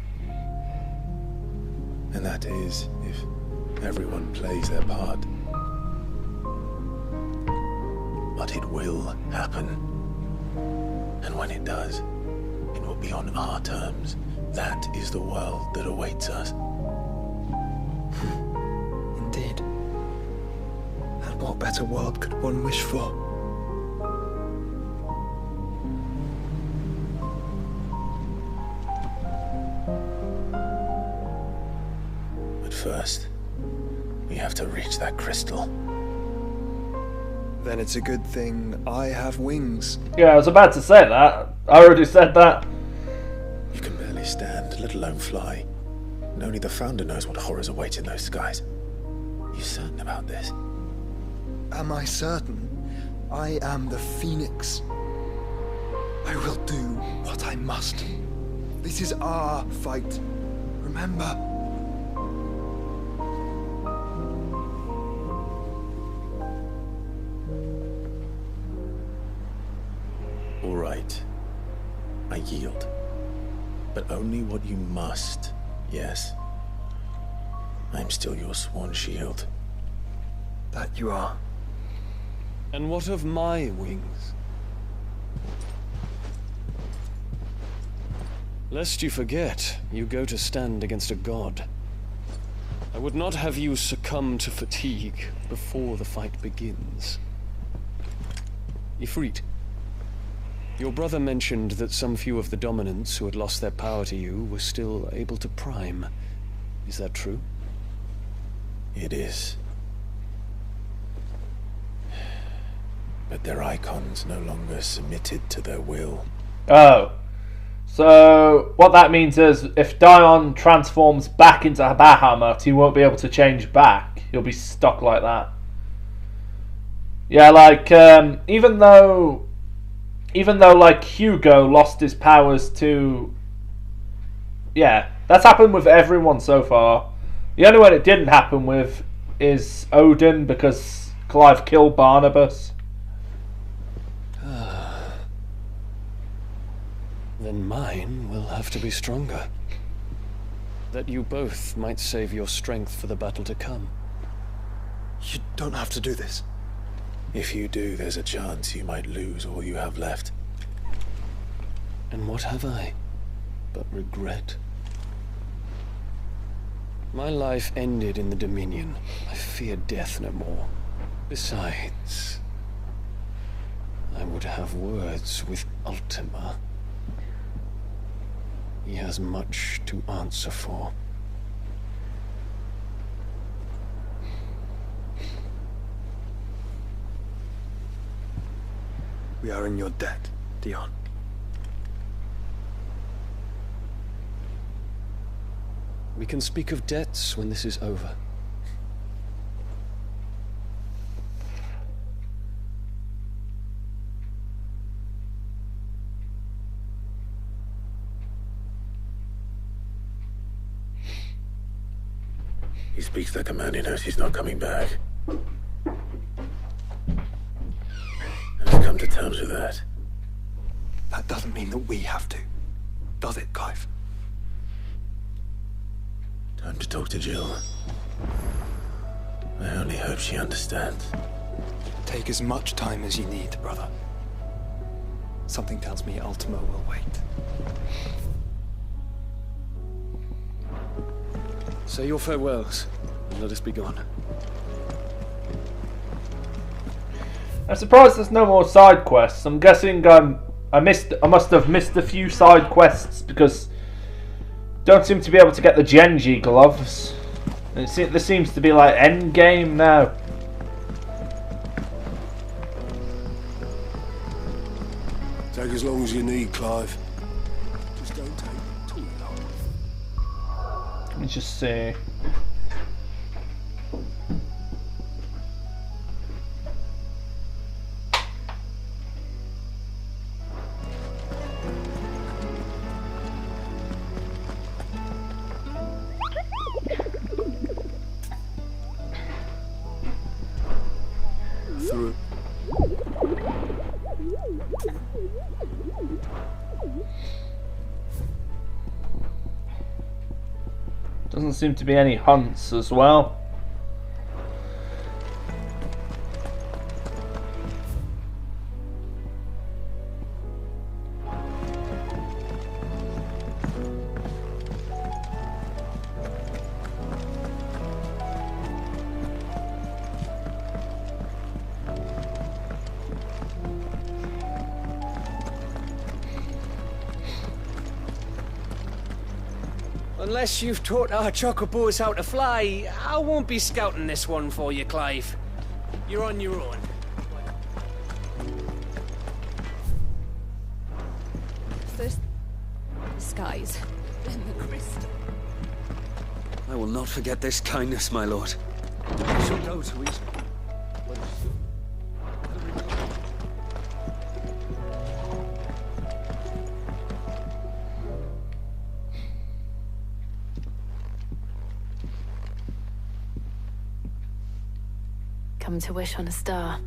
And that is, if everyone plays their part. But it will happen. And when it does, it will be on our terms. That is the world that awaits us.
Indeed. And what better world could one wish for?
But first, we have to reach that crystal.
Then it's a good thing I have wings.
Yeah, I was about to say that. I already said that.
You can barely stand, let alone fly. And only the Founder knows what horrors await in those skies. You certain about this?
Am I certain? I am the Phoenix. I will do what I must. This is our fight. Remember?
All right. I yield. But only what you must, yes. I'm still your sworn shield.
That you are.
And what of my wings? Lest you forget, you go to stand against a god. I would not have you succumb to fatigue before the fight begins. Ifrit, your brother mentioned that some few of the dominants who had lost their power to you were still able to prime. Is that true?
It is. but their icons no longer submitted to their will.
Oh. So, what that means is, if Dion transforms back into Bahamut, he won't be able to change back. He'll be stuck like that. Yeah, like, even though, like, Hugo lost his powers to... Yeah, that's happened with everyone so far. The only one it didn't happen with is Odin, because Clive killed Barnabas.
Then mine will have to be stronger. That you both might save your strength for the battle to come.
You don't have to do this. If you do, there's a chance you might lose all you have left.
And what have I but regret? My life ended in the Dominion. I fear death no more. Besides, I would have words with Ultima. He has much to answer for.
We are in your debt, Dion.
We can speak of debts when this is over.
He speaks like a man who knows he's not coming back. And has come to terms with that.
That doesn't mean that we have to, does it, Clive?
Time to talk to Jill. I only hope she understands.
Take as much time as you need, brother. Something tells me Ultima will wait.
Say your farewells, and let us be gone.
I'm surprised there's no more side quests. I'm guessing I must have missed a few side quests because don't seem to be able to get the Genji gloves. This seems to be like end game now.
Take as long as you need, Clive. Just don't take too long.
Let me just see.
Through.
Doesn't seem to be any hunts as well.
Unless you've taught our chocobos how to fly, I won't be scouting this one for you, Clive. You're on your own.
First, the skies, then the crystal.
I will not forget this kindness, my lord. I shall go to eat.
Come to wish on a star.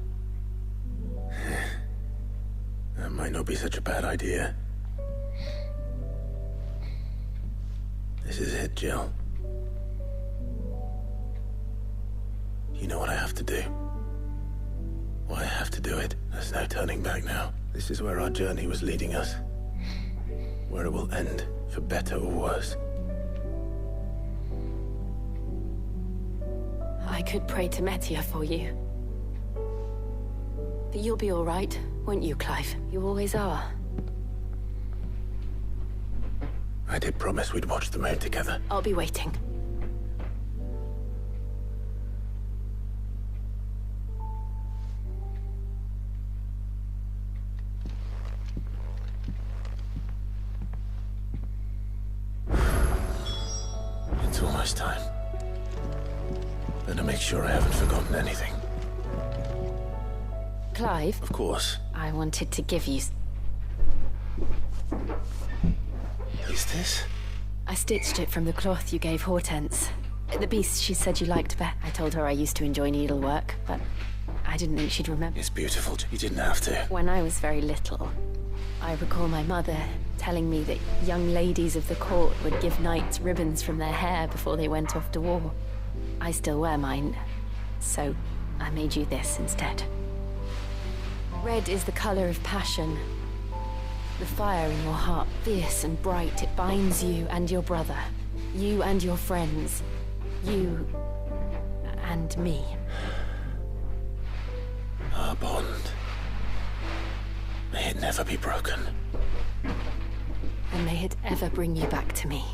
That might not be such a bad idea. This is it, Jill. You know what I have to do. Well, I have to do it. There's no turning back now. This is where our journey was leading us. Where it will end, for better or worse.
I could pray to Metia for you. But you'll be all right, won't you, Clive? You always are.
I did promise we'd watch the moon together.
I'll be waiting.
It's almost time. Better make sure I haven't forgotten anything.
Clive?
Of course.
I wanted to give you...
Is this?
I stitched it from the cloth you gave Hortense. The piece she said you liked better. I told her I used to enjoy needlework, but I didn't think she'd remember.
It's beautiful. You didn't have to.
When I was very little, I recall my mother telling me that young ladies of the court would give knights ribbons from their hair before they went off to war. I still wear mine, so I made you this instead. Red is the color of passion. The fire in your heart, fierce and bright, it binds you and your brother. You and your friends. You and me.
Our bond. May it never be broken.
And may it ever bring you back to me.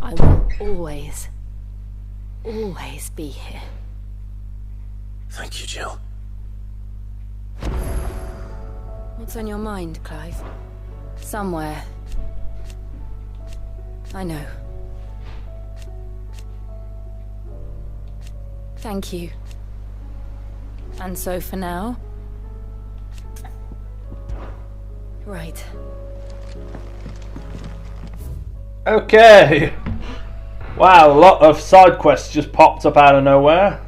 I will always be here.
Thank you, Jill.
What's on your mind, Clive? Somewhere. I know. Thank you. And so for now... Right.
Okay. Wow, a lot of side quests just popped up out of nowhere.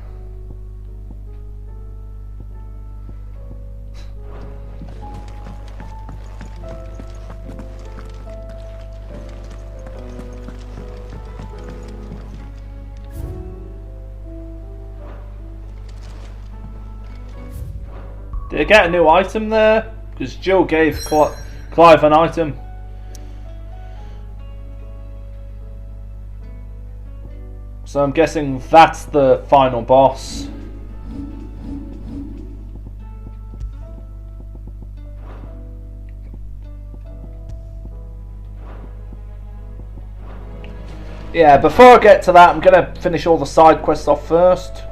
Did I get a new item there? Because Jill gave Clive an item. So I'm guessing that's the final boss. Yeah, before I get to that, I'm going to finish all the side quests off first.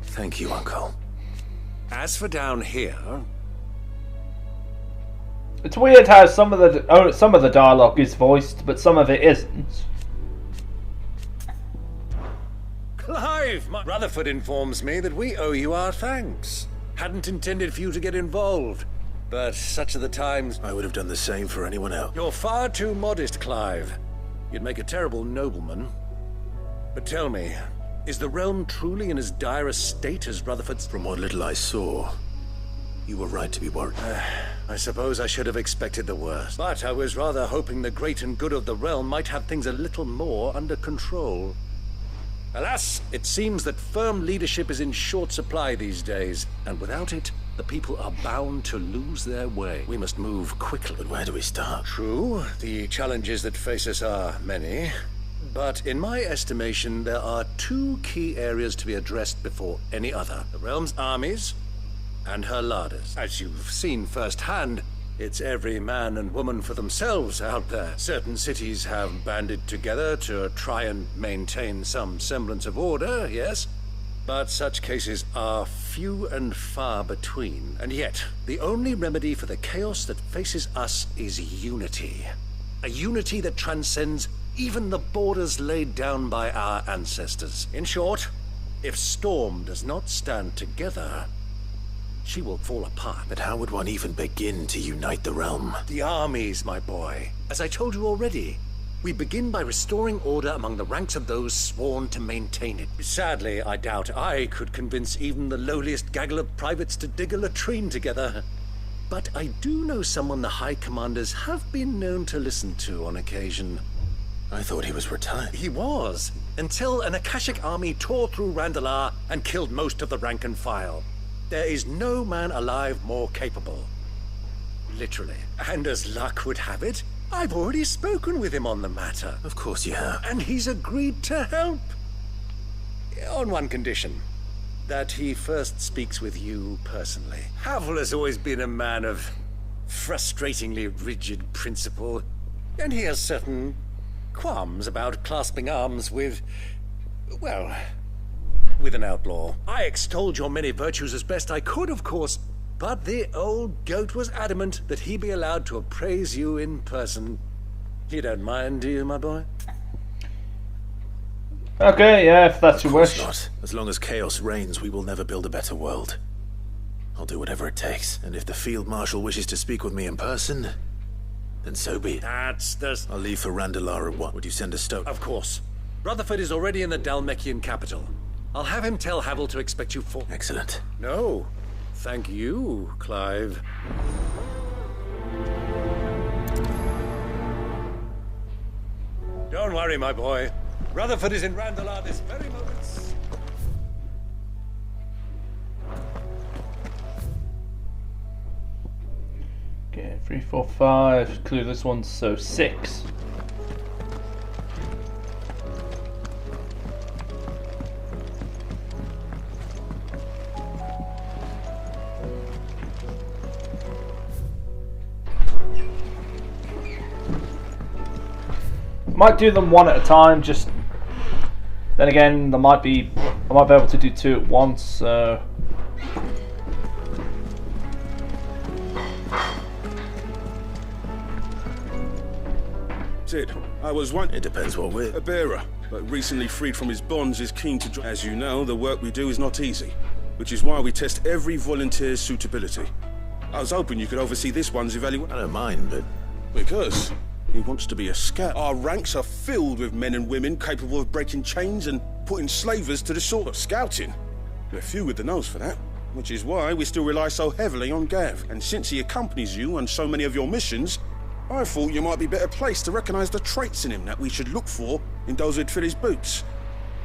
Thank you, Uncle.
As for down here...
It's weird how some of the dialogue is voiced, but some of it isn't.
Clive! Rutherford informs me that we owe you our thanks. Hadn't intended for you to get involved, but such are the times...
I would have done the same for anyone else.
You're far too modest, Clive. You'd make a terrible nobleman. But tell me, is the realm truly in as dire a state as Rutherford's?
From what little I saw, you were right to be worried.
I suppose I should have expected the worst. But I was rather hoping the great and good of the realm might have things a little more under control. Alas, it seems that firm leadership is in short supply these days, and without it, the people are bound to lose their way. We must move quickly.
But where do we start?
True, the challenges that face us are many. But in my estimation, there are two key areas to be addressed before any other. The realm's armies and her larders. As you've seen firsthand, it's every man and woman for themselves out there. Certain cities have banded together to try and maintain some semblance of order, yes? But such cases are few and far between. And yet, the only remedy for the chaos that faces us is unity. A unity that transcends even the borders laid down by our ancestors. In short, if Storm does not stand together, she will fall apart.
But how would one even begin to unite the realm?
The armies, my boy. As I told you already, we begin by restoring order among the ranks of those sworn to maintain it. Sadly, I doubt I could convince even the lowliest gaggle of privates to dig a latrine together. But I do know someone the High Commanders have been known to listen to on occasion.
I thought he was retired.
He was, until an Akeshic army tore through Randalar and killed most of the rank and file. There is no man alive more capable. Literally. And as luck would have it, I've already spoken with him on the matter.
Of course you have.
And he's agreed to help. On one condition. That he first speaks with you personally. Havel has always been a man of frustratingly rigid principle, and he has certain qualms about clasping arms with, well, with an outlaw. I extolled your many virtues as best I could, of course, but the old goat was adamant that he be allowed to appraise you in person. You don't mind, do you, my boy?
Okay, yeah, if that's your wish.
Not. As long as chaos reigns, we will never build a better world. I'll do whatever it takes, and if the Field Marshal wishes to speak with me in person, then so be it.
That's the...
I'll leave for Randalar at what? Would you send a stoke?
Of course. Rutherford is already in the Dalmekian capital. I'll have him tell Havel to expect you for...
Excellent.
No. Thank you, Clive. Don't worry, my boy. Rutherford is in Randalar this very moment.
Okay, 3, 4, 5. Clue this one, so 6. Might do them one at a time, just then again I might be able to do 2 at once, so
Sid, I was one.
It depends what we're.
A bearer, but recently freed from his bonds is keen to join. As you know, the work we do is not easy, which is why we test every volunteer's suitability. I was hoping you could oversee this one's evaluation.
I don't mind, but...
Because he wants to be a scout. Our ranks are filled with men and women capable of breaking chains and putting slavers to the sword. But scouting, there are few with the nose for that, which is why we still rely so heavily on Gav. And since he accompanies you on so many of your missions, I thought you might be better placed to recognize the traits in him that we should look for in those who'd fill his boots.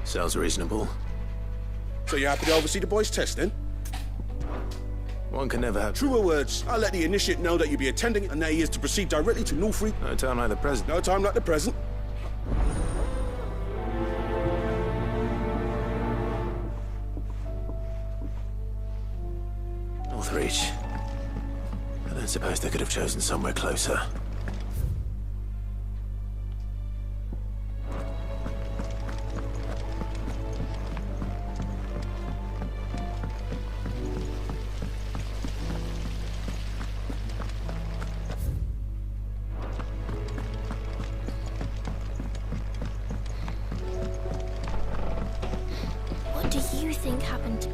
Sounds reasonable.
So you're happy to oversee the boys' test, then?
One can never have...
Truer words. I'll let the initiate know that you'll be attending and that he is to proceed directly to Northreed.
No time like the present.
No time like the present.
Northreach. I don't suppose they could have chosen somewhere closer.
What do you think happened?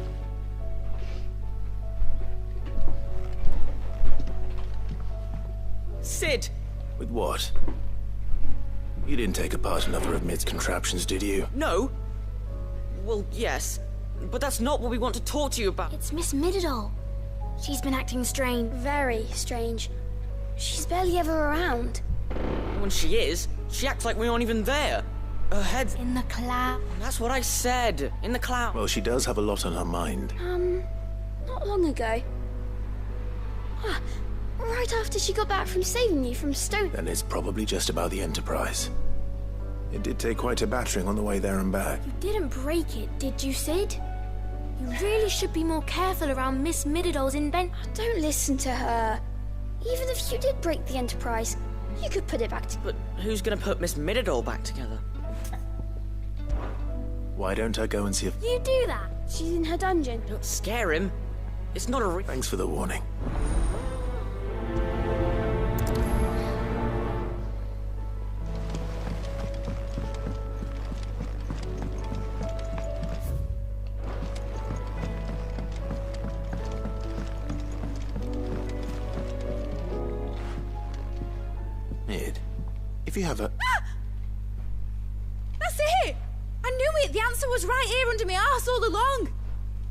Sid!
With what? You didn't take apart another of Mid's contraptions, did you?
No. Well, yes. But that's not what we want to talk to you about.
It's Miss Mididol. She's been acting strange. Very strange. She's barely ever around.
When she is, she acts like we aren't even there. Her head's...
In the cloud.
That's what I said. In the cloud.
Well, she does have a lot on her mind.
Not long ago. Right after she got back from saving you from Stone.
Then it's probably just about the Enterprise. It did take quite a battering on the way there and back.
You didn't break it, did you, Sid? You really should be more careful around Miss Mididol's Don't listen to her. Even if you did break the Enterprise, you could put it back together.
But who's gonna put Miss Mididol back together?
Why don't I go and see if...
You do that. She's in her dungeon.
Don't scare him. It's not a...
Thanks for the warning. Mid, if you have a...
That's it! I knew it! The answer was right here under my arse all along!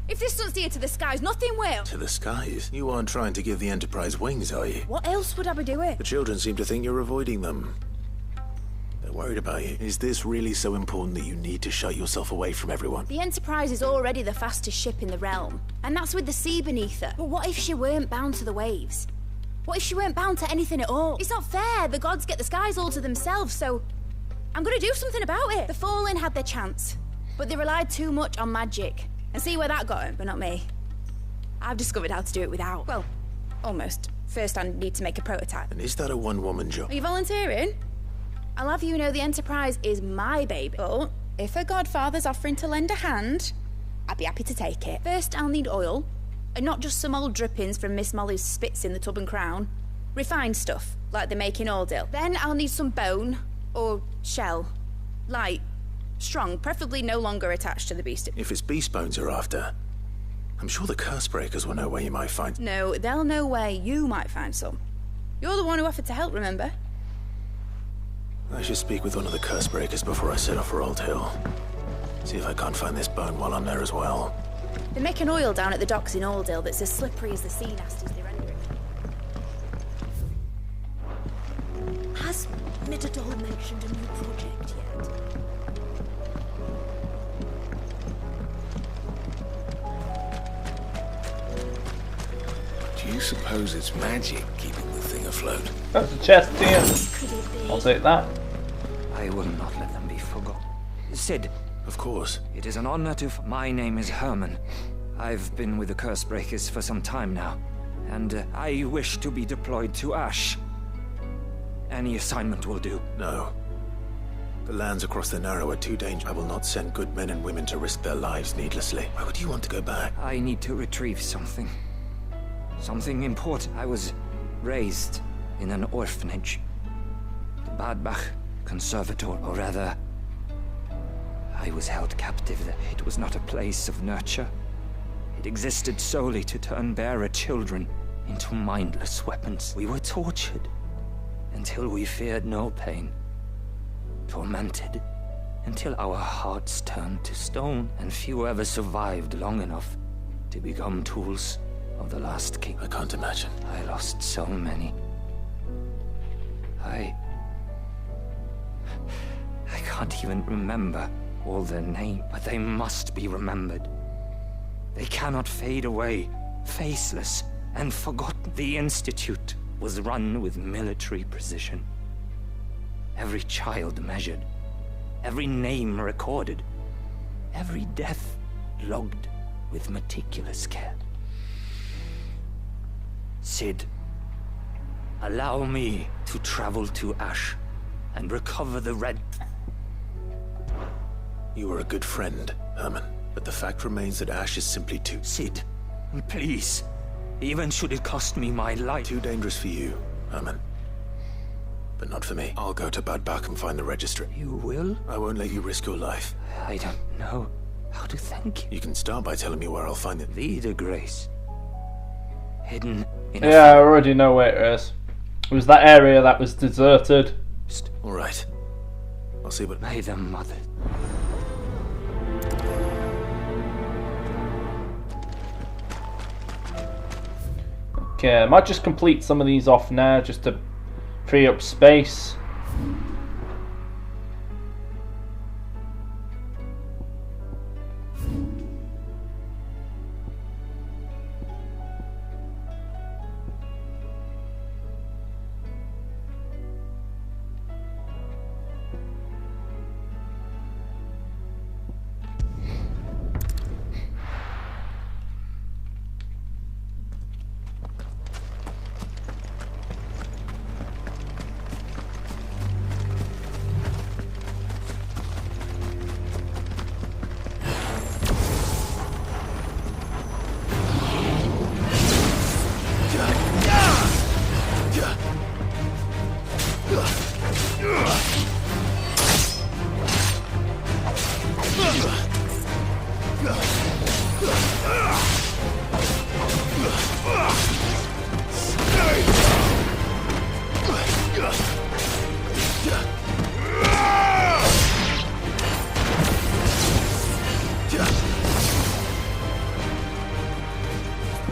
If this doesn't steer to the skies, nothing will!
To the skies? You aren't trying to give the Enterprise wings, are you?
What else would I be doing?
The children seem to think you're avoiding them. They're worried about you. Is this really so important that you need to shut yourself away from everyone?
The Enterprise is already the fastest ship in the realm, and that's with the sea beneath her. But what if she weren't bound to the waves? What if she weren't bound to anything at all? It's not fair. The gods get the skies all to themselves, so I'm gonna do something about it. The Fallen had their chance, but they relied too much on magic. And see where that got them, but not me. I've discovered how to do it without. Well, almost. First, I need to make a prototype.
And is that a one-woman job?
Are you volunteering? I'll have you know the Enterprise is my baby. But if a godfather's offering to lend a hand, I'd be happy to take it. First, I'll need oil. And not just some old drippings from Miss Molly's spits in the Tub and Crown. Refined stuff, like they make in Aldil. Then I'll need some bone, or shell. Light, strong, preferably no longer attached to the beast.
If it's beast bones you're after, I'm sure the curse breakers will know where you might find...
No, they'll know where you might find some. You're the one who offered to help, remember?
I should speak with one of the curse breakers before I set off for Old Hill. See if I can't find this bone while I'm there as well.
They make an oil down at the docks in Aldil that's as slippery as the sea nasties they render it.
Has Midadol mentioned a new project yet?
Do you suppose it's magic keeping the thing afloat?
That's a chest here. I'll take that.
I will not let them be forgotten. Sid.
Of course.
It is an honor to... My name is Herman. I've been with the Cursebreakers for some time now, and I wish to be deployed to Ash. Any assignment will do.
No. The lands across the Narrow are too dangerous. I will not send good men and women to risk their lives needlessly. Why would you want to go back?
I need to retrieve something. Something important. I was raised in an orphanage. The Badbach Conservator, or rather... I was held captive. It was not a place of nurture. It existed solely to turn bearer children into mindless weapons. We were tortured until we feared no pain. Tormented until our hearts turned to stone, and few ever survived long enough to become tools of the last king.
I can't imagine.
I lost so many. I can't even remember all their names, but they must be remembered. They cannot fade away, faceless and forgotten. The Institute was run with military precision. Every child measured, every name recorded, every death logged with meticulous care. Sid, allow me to travel to Ash and recover the red...
You are a good friend, Herman, but the fact remains that Ash is simply too...
Sid, please. Even should it cost me my life.
Too dangerous for you, Herman. But not for me. I'll go to Bad Bach and find the registry.
You will?
I won't let you risk your life.
I don't know how to thank you.
You can start by telling me where I'll find it.
Vida Grace. Hidden in
Yeah, I already know where it is. It was that area that was deserted.
All right. I'll see what...
May the mother...
Okay, I might just complete some of these off now just to free up space.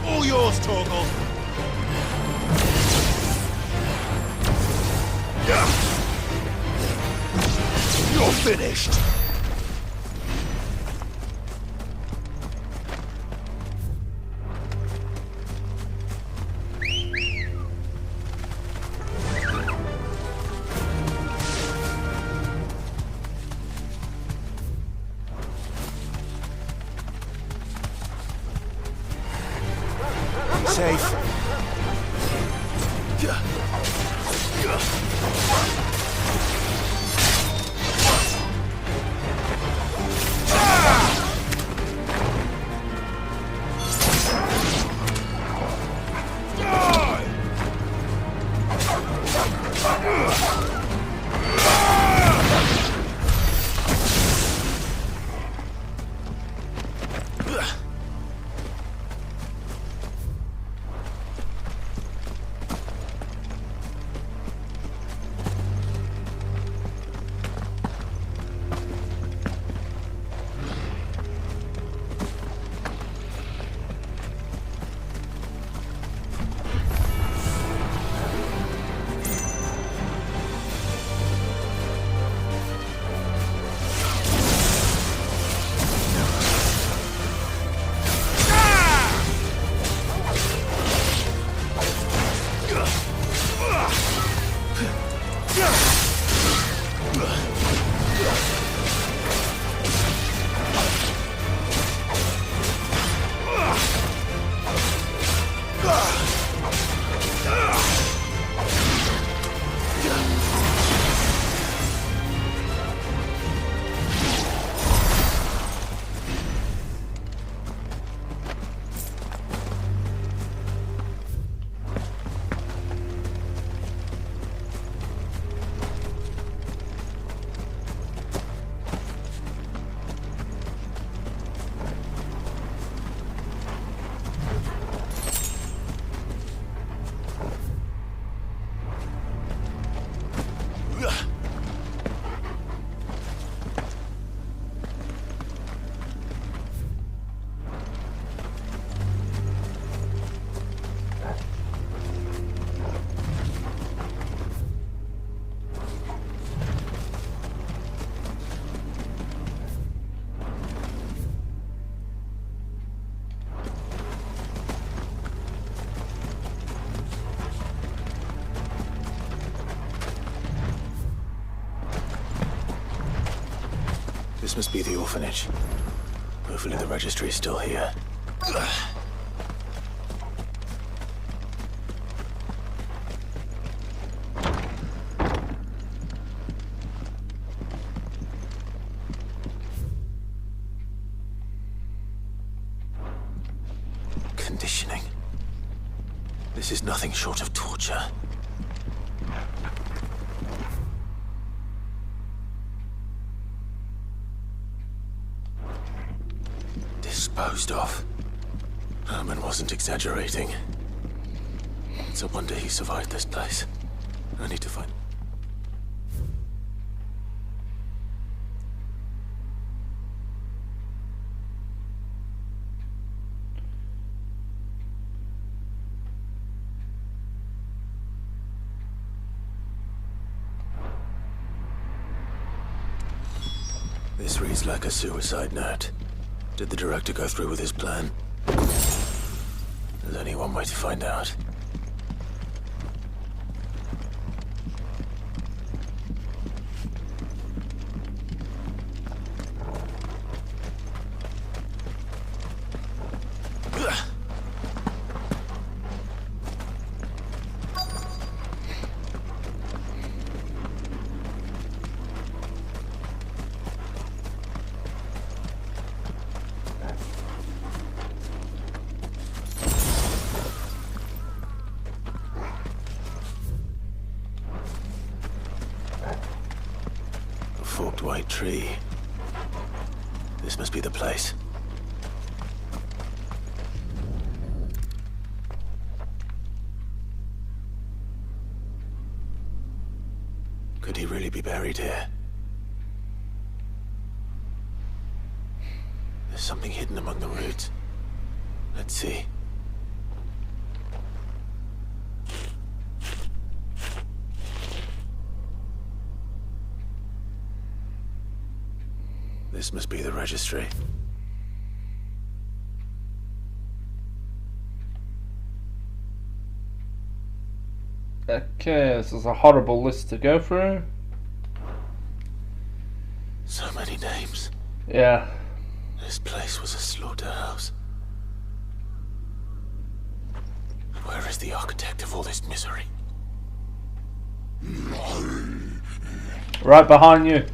All yours, Torgal. You're finished.
This must be the orphanage. Hopefully the registry is still here. Conditioning. This is nothing short of torture. Disposed of. Herman wasn't exaggerating. It's a wonder he survived this place. I need to find... This reads like a suicide note. Did the director go through with his plan? There's only one way to find out. Forked white tree. This must be the place. Could he really be buried here? There's something hidden among the roots. Let's see. This must be the registry.
Okay, this is a horrible list to go through.
So many names.
Yeah.
This place was a slaughterhouse. Where is the architect of all this misery?
Right behind you.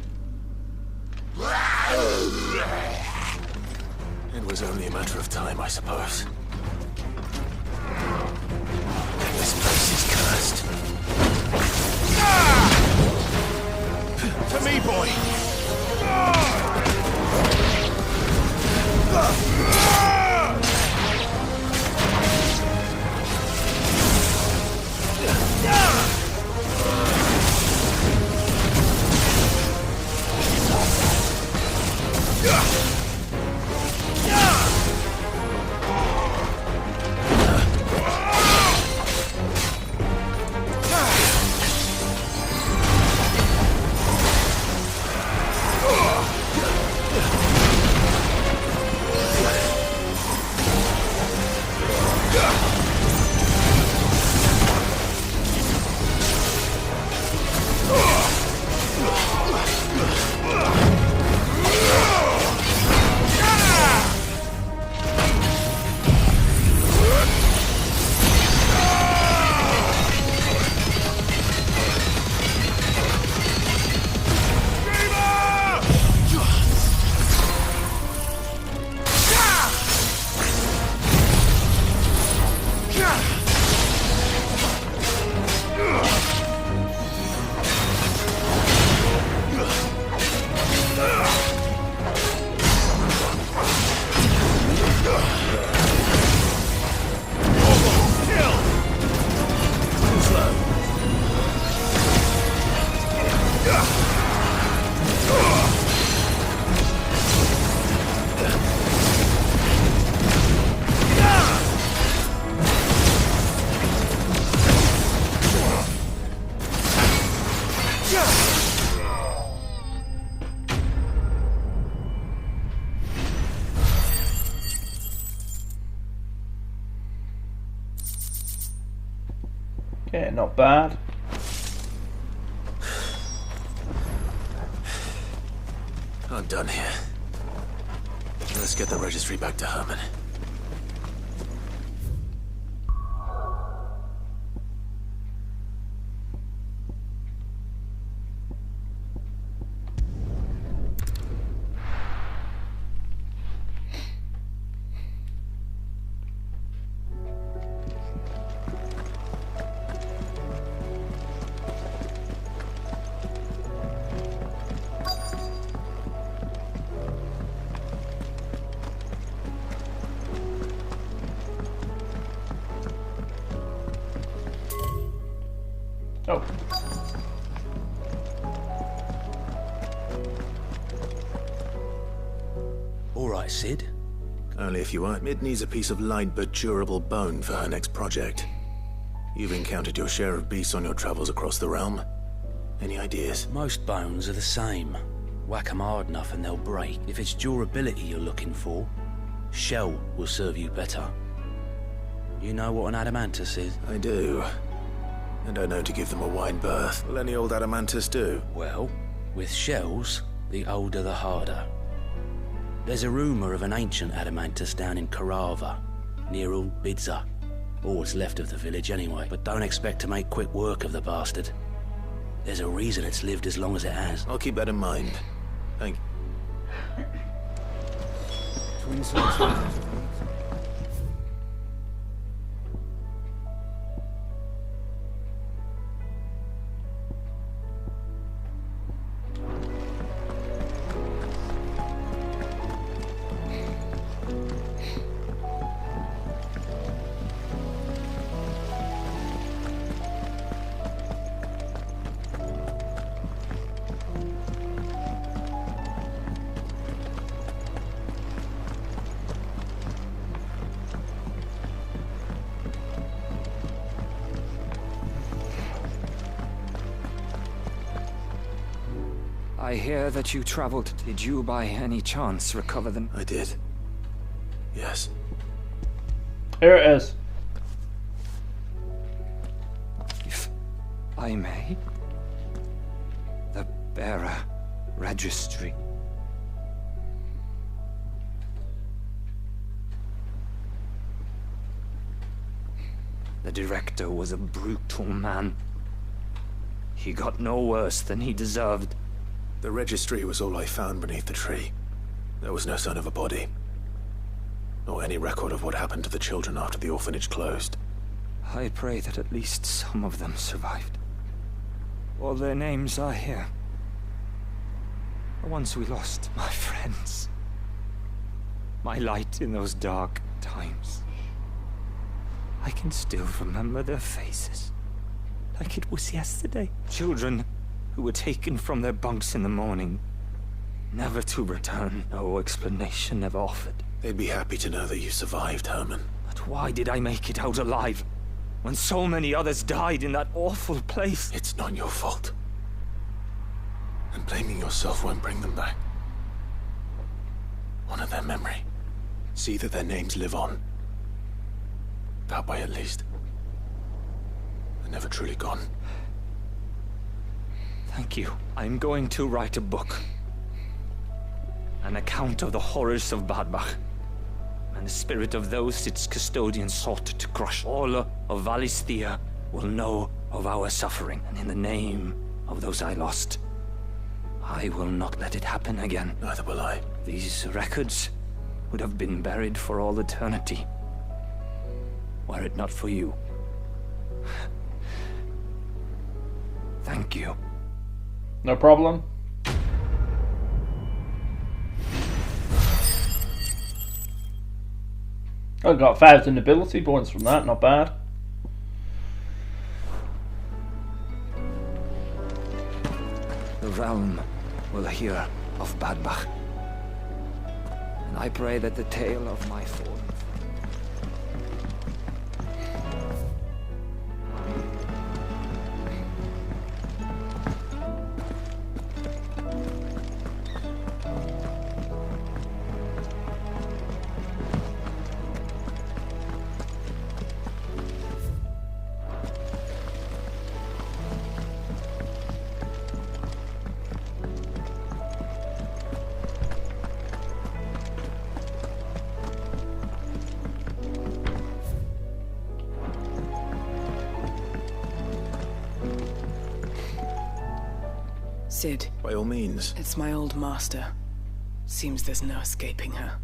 It was only a matter of time, I suppose. This place is cursed.
To me, boy!
Okay, not bad.
I I'm done here. Let's get the registry back to Herman.
Oh.
All right, Sid. Only if you want. Mid needs a piece of light but durable bone for her next project. You've encountered your share of beasts on your travels across the realm. Any ideas?
Most bones are the same. Whack 'em hard enough and they'll break. If it's durability you're looking for, shell will serve you better. You know what an adamantus is?
I do. And I know to give them a wide berth. Will any old adamantus do?
Well, with shells, the older the harder. There's a rumour of an ancient adamantus down in Karava, near Old Bidza. All what's left of the village anyway, but don't expect to make quick work of the bastard. There's a reason it's lived as long as it has.
I'll keep that in mind. Thank you.
Twin swords.
I hear that you traveled. Did you by any chance recover them?
I did. Yes.
Here it is.
If I may. The bearer registry. The director was a brutal man. He got no worse than he deserved.
The registry was all I found beneath the tree. There was no sign of a body. Or any record of what happened to the children after the orphanage closed.
I pray that at least some of them survived. All their names are here. The ones we lost, my friends. My light in those dark times. I can still remember their faces. Like it was yesterday. Children who were taken from their bunks in the morning, never to return. No explanation ever offered.
They'd be happy to know that you survived, Herman.
But why did I make it out alive, when so many others died in that awful place?
It's not your fault. And blaming yourself won't bring them back. Honor their memory. See that their names live on. That way, at least. They're never truly gone.
Thank you. I'm going to write a book. An account of the horrors of Badbach, and the spirit of those its custodians sought to crush. All of Valisthea will know of our suffering, and in the name of those I lost, I will not let it happen again.
Neither will I.
These records would have been buried for all eternity, were it not for you. Thank you.
No problem. I got 1,000 ability points from that, not bad.
The realm will hear of Badbach, and I pray that the tale of my fall.
Sid.
By all means.
It's my old master. Seems there's no escaping her.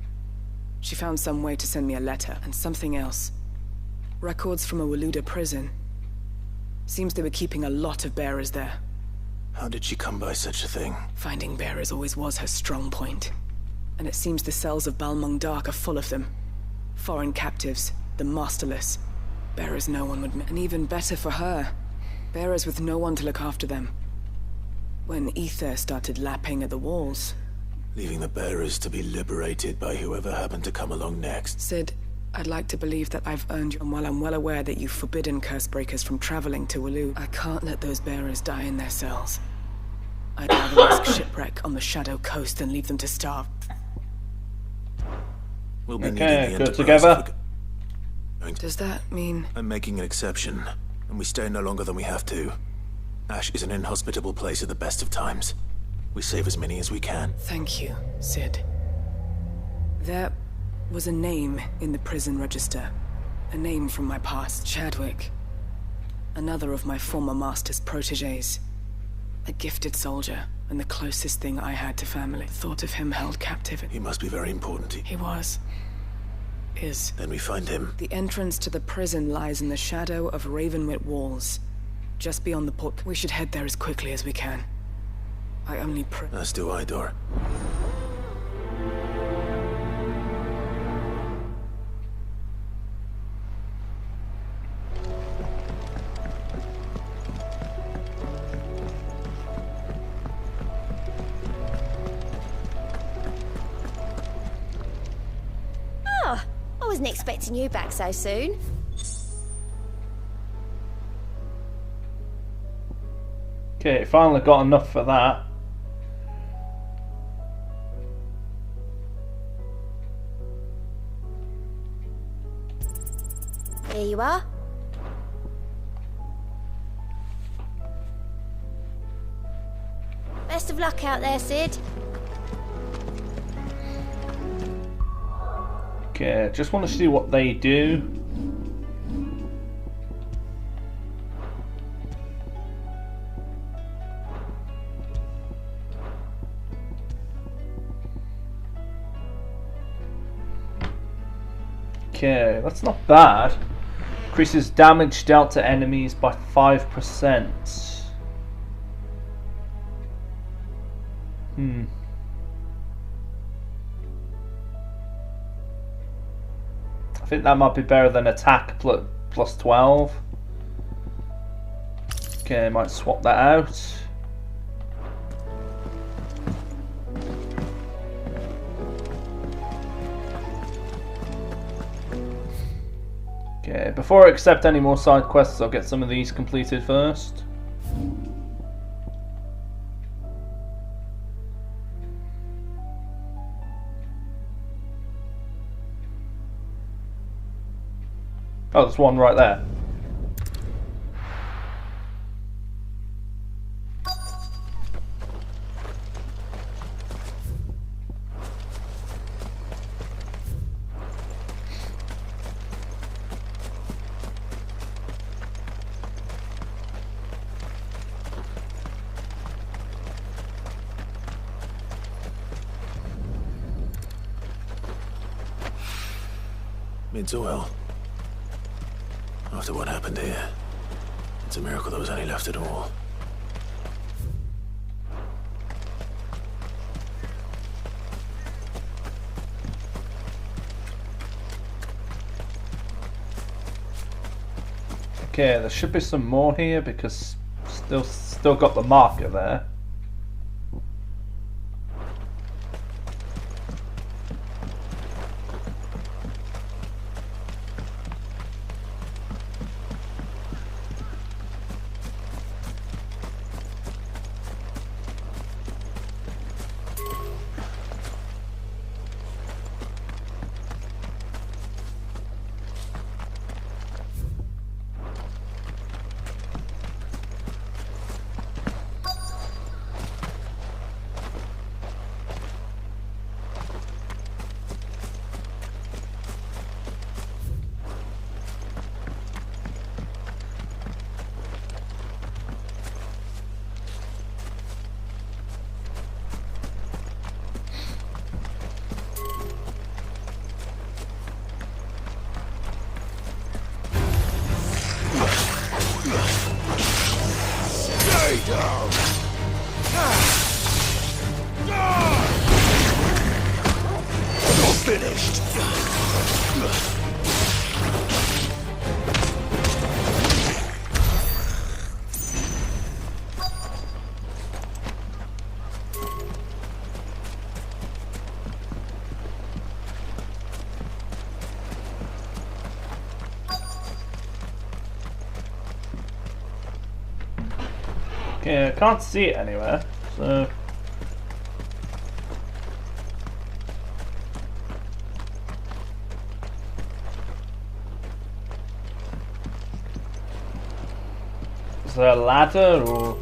She found some way to send me a letter, and something else. Records from a Waluda prison. Seems they were keeping a lot of bearers there.
How did she come by such a thing?
Finding bearers always was her strong point. And it seems the cells of Balmung Dark are full of them. Foreign captives, the masterless. Bearers no one would... And even better for her. Bearers with no one to look after them. When Ether started lapping at the walls...
Leaving the bearers to be liberated by whoever happened to come along next.
Sid, I'd like to believe that I've earned you, and while I'm well aware that you've forbidden Cursebreakers from traveling to Waloed, I can't let those bearers die in their cells. I'd rather risk shipwreck on the Shadow Coast than leave them to starve.
We'll be
okay,
needing the
good together.
Does that mean...
I'm making an exception, and we stay no longer than we have to. Ash is an inhospitable place at the best of times. We save as many as we can.
Thank you, Sid. There was a name in the prison register. A name from my past. Chadwick. Another of my former master's protégés. A gifted soldier, and the closest thing I had to family. Thought of him held captive.
He must be very important.
He was. Is.
Then we find him.
The entrance to the prison lies in the shadow of Ravenwit walls. Just beyond the port. We should head there as quickly as we can. I only pray.
As do I, Dor.
Oh, I wasn't expecting you back so soon.
Okay, finally got enough for that.
Here you are. Best of luck out there, Sid.
Okay, just want to see what they do. Okay, that's not bad. Increases damage dealt to enemies by 5%. I think that might be better than attack plus 12. Okay, might swap that out. Okay, before I accept any more side quests, I'll get some of these completed first. Oh, there's one right there.
Means well. After what happened here, it's a miracle there was any left at all.
Okay, there should be some more here because still got the marker there.
finished.
Okay, I can't see it anywhere, so... Is there a ladder, or...?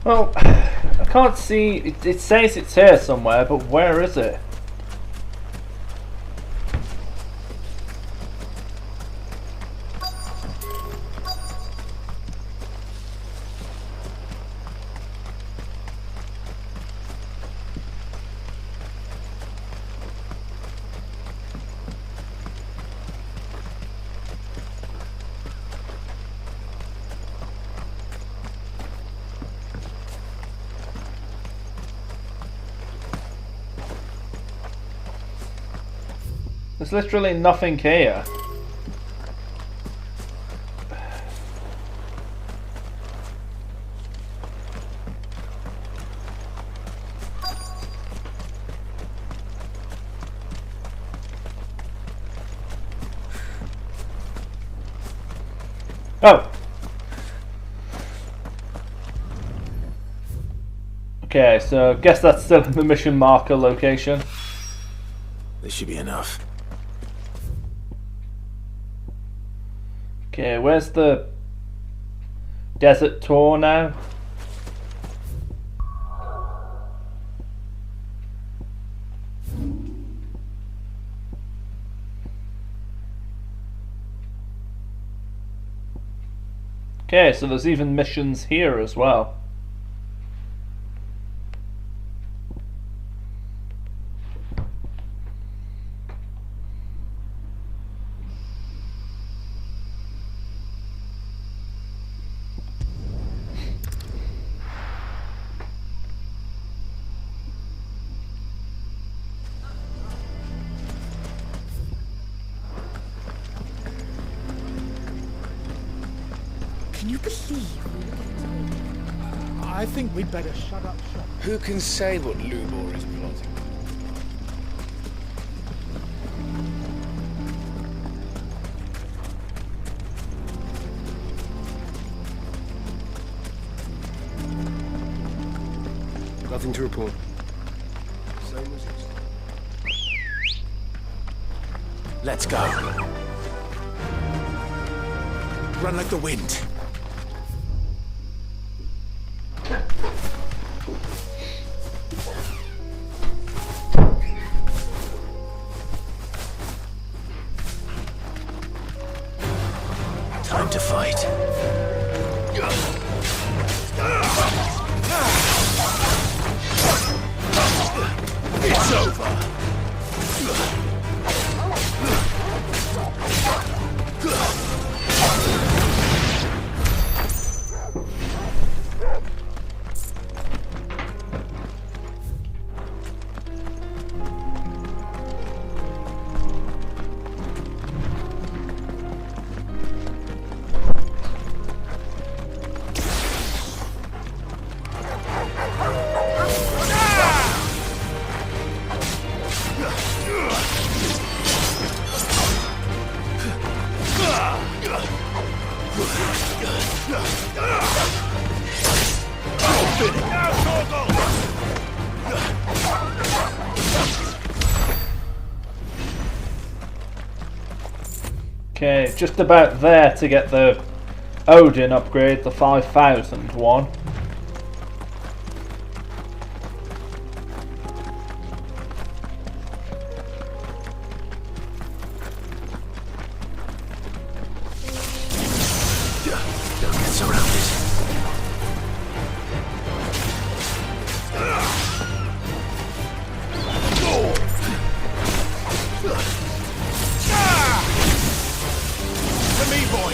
Well, I can't see... It says it's here somewhere, but where is it? There's literally nothing here. Oh! Okay, so I guess that's still in the mission marker location.
This should be enough.
Okay, where's the desert tour now? Okay, so there's even missions here as well.
Can you believe? I think we'd better shut up shop.
Who can say what Lubor is plotting?
Nothing to report.
Same as it's...
Let's go.
Run like the wind.
Time to fight.
It's over.
Okay, just about there to get the Odin upgrade, the 5,000 one.
Don't get surrounded.
To me, boy!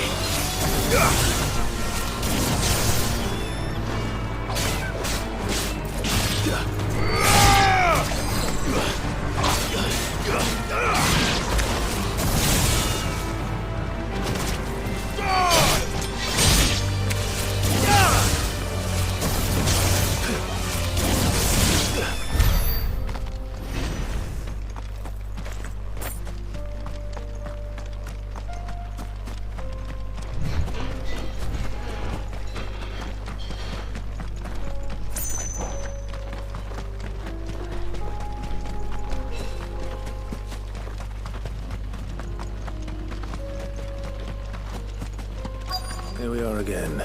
Here we are again.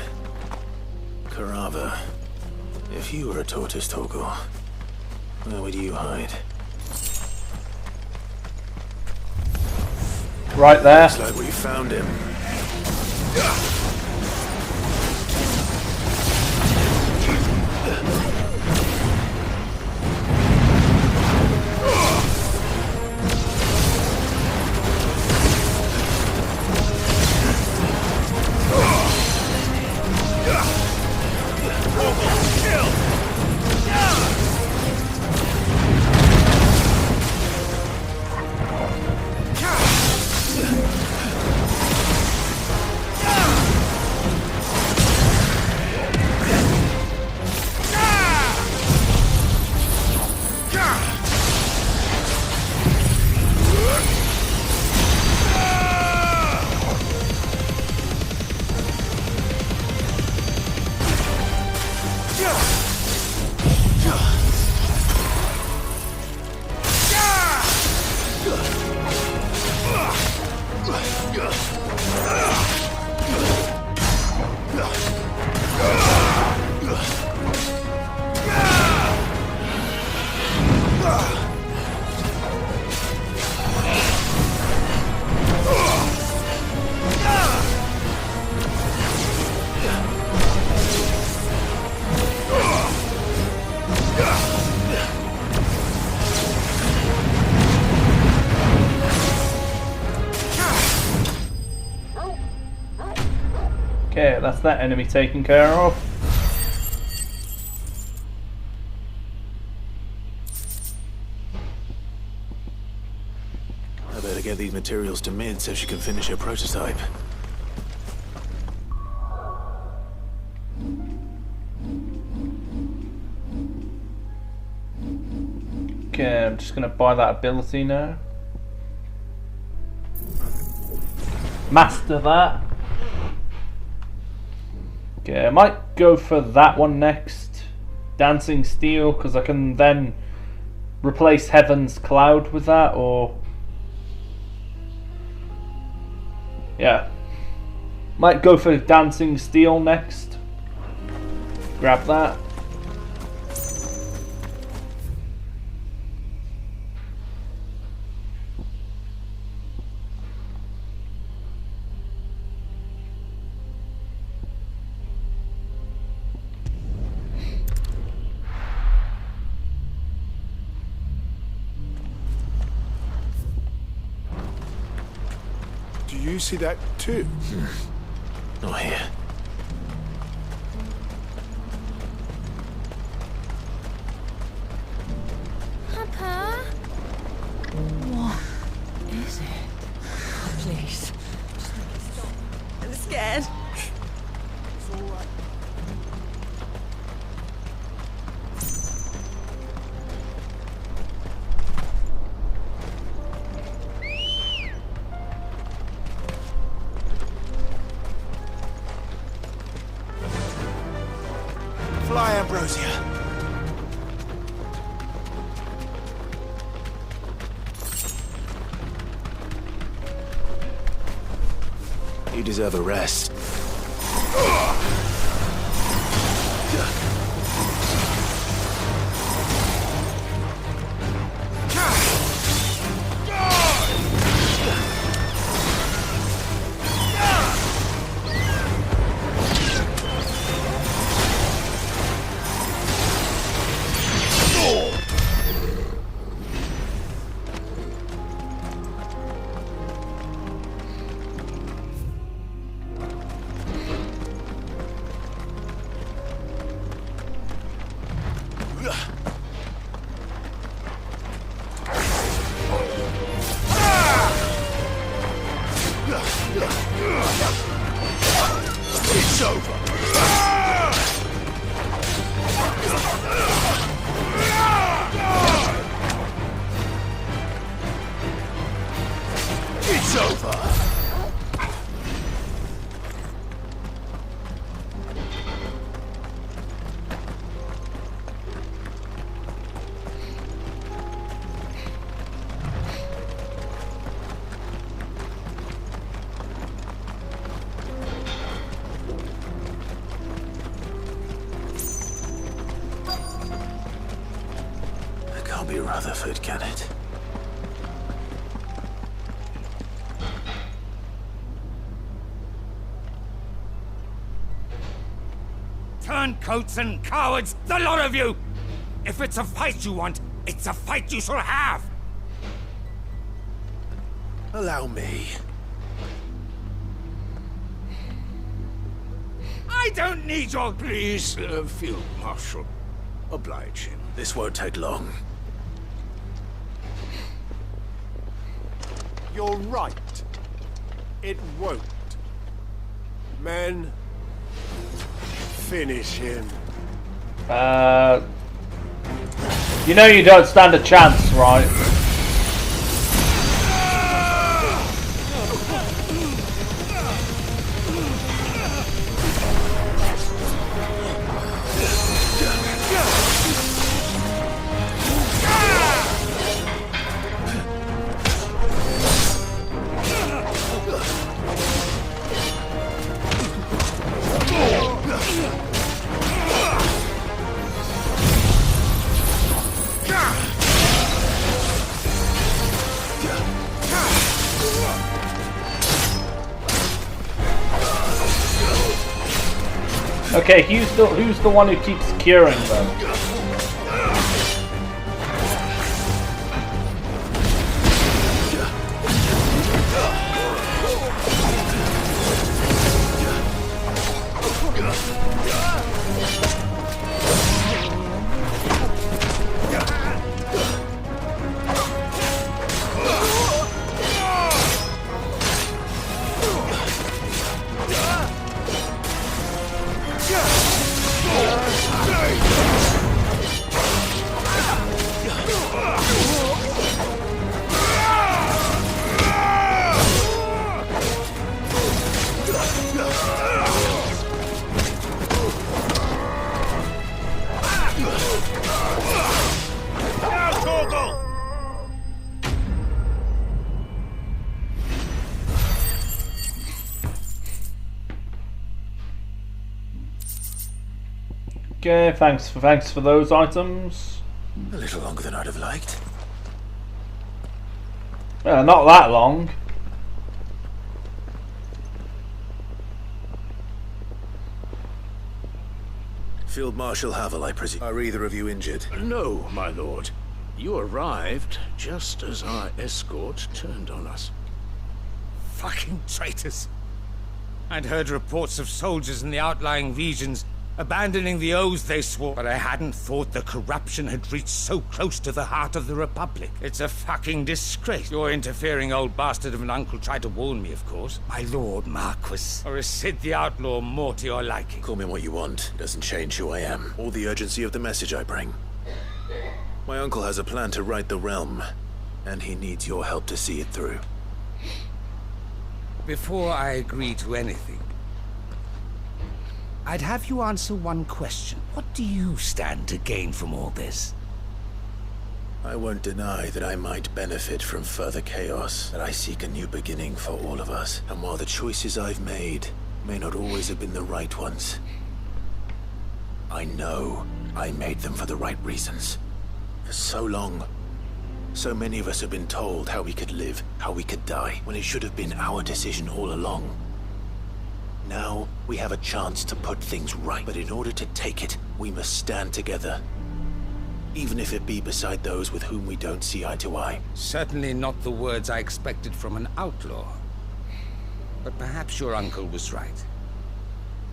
Carava. If you were a tortoise, Torgal, where would you hide?
Right there.
Looks like we found him.
Okay, that's that enemy taken care of.
I better get these materials to Mid so she can finish her prototype.
Okay, I'm just gonna buy that ability now. Master that. Okay, I might go for that one next. Dancing Steel, because I can then replace Heaven's Cloud with that, or... yeah. Might go for Dancing Steel next. Grab that.
Do you see that too?
Not here.
Papa?
What is it? Please. I'm scared.
Fly, Ambrosia.
deserve a rest.
It's over. It's over.
Can't be Rutherford, can it?
Turncoats and cowards, the lot of you! If it's a fight you want, it's a fight you shall have!
Allow me.
I don't need your... Please, Field Marshal. Oblige him.
This won't take long.
You're right. It won't. Men, finish him.
You know you don't stand a chance, right? Okay, who's the one who keeps curing them? Okay, thanks for those items.
A little longer than I'd have liked.
Not that long.
Field Marshal Havel, I presume. Are either of you injured?
No, my lord. You arrived just as our escort turned on us.
Fucking traitors. I'd heard reports of soldiers in the outlying regions abandoning the oaths they swore, but I hadn't thought the corruption had reached so close to the heart of the Republic. It's a fucking disgrace. Your interfering old bastard of an uncle tried to warn me, of course. My lord Marquis. Or is Sid the Outlaw more to your liking?
Call me what you want. It doesn't change who I am, or the urgency of the message I bring. My uncle has a plan to right the realm, and he needs your help to see it through.
Before I agree to anything, I'd have you answer one question. What do you stand to gain from all this?
I won't deny that I might benefit from further chaos, that I seek a new beginning for all of us. And while the choices I've made may not always have been the right ones, I know I made them for the right reasons. For so long, so many of us have been told how we could live, how we could die, when it should have been our decision all along. Now, we have a chance to put things right, but in order to take it, we must stand together. Even if it be beside those with whom we don't see eye to eye.
Certainly not the words I expected from an outlaw. But perhaps your uncle was right.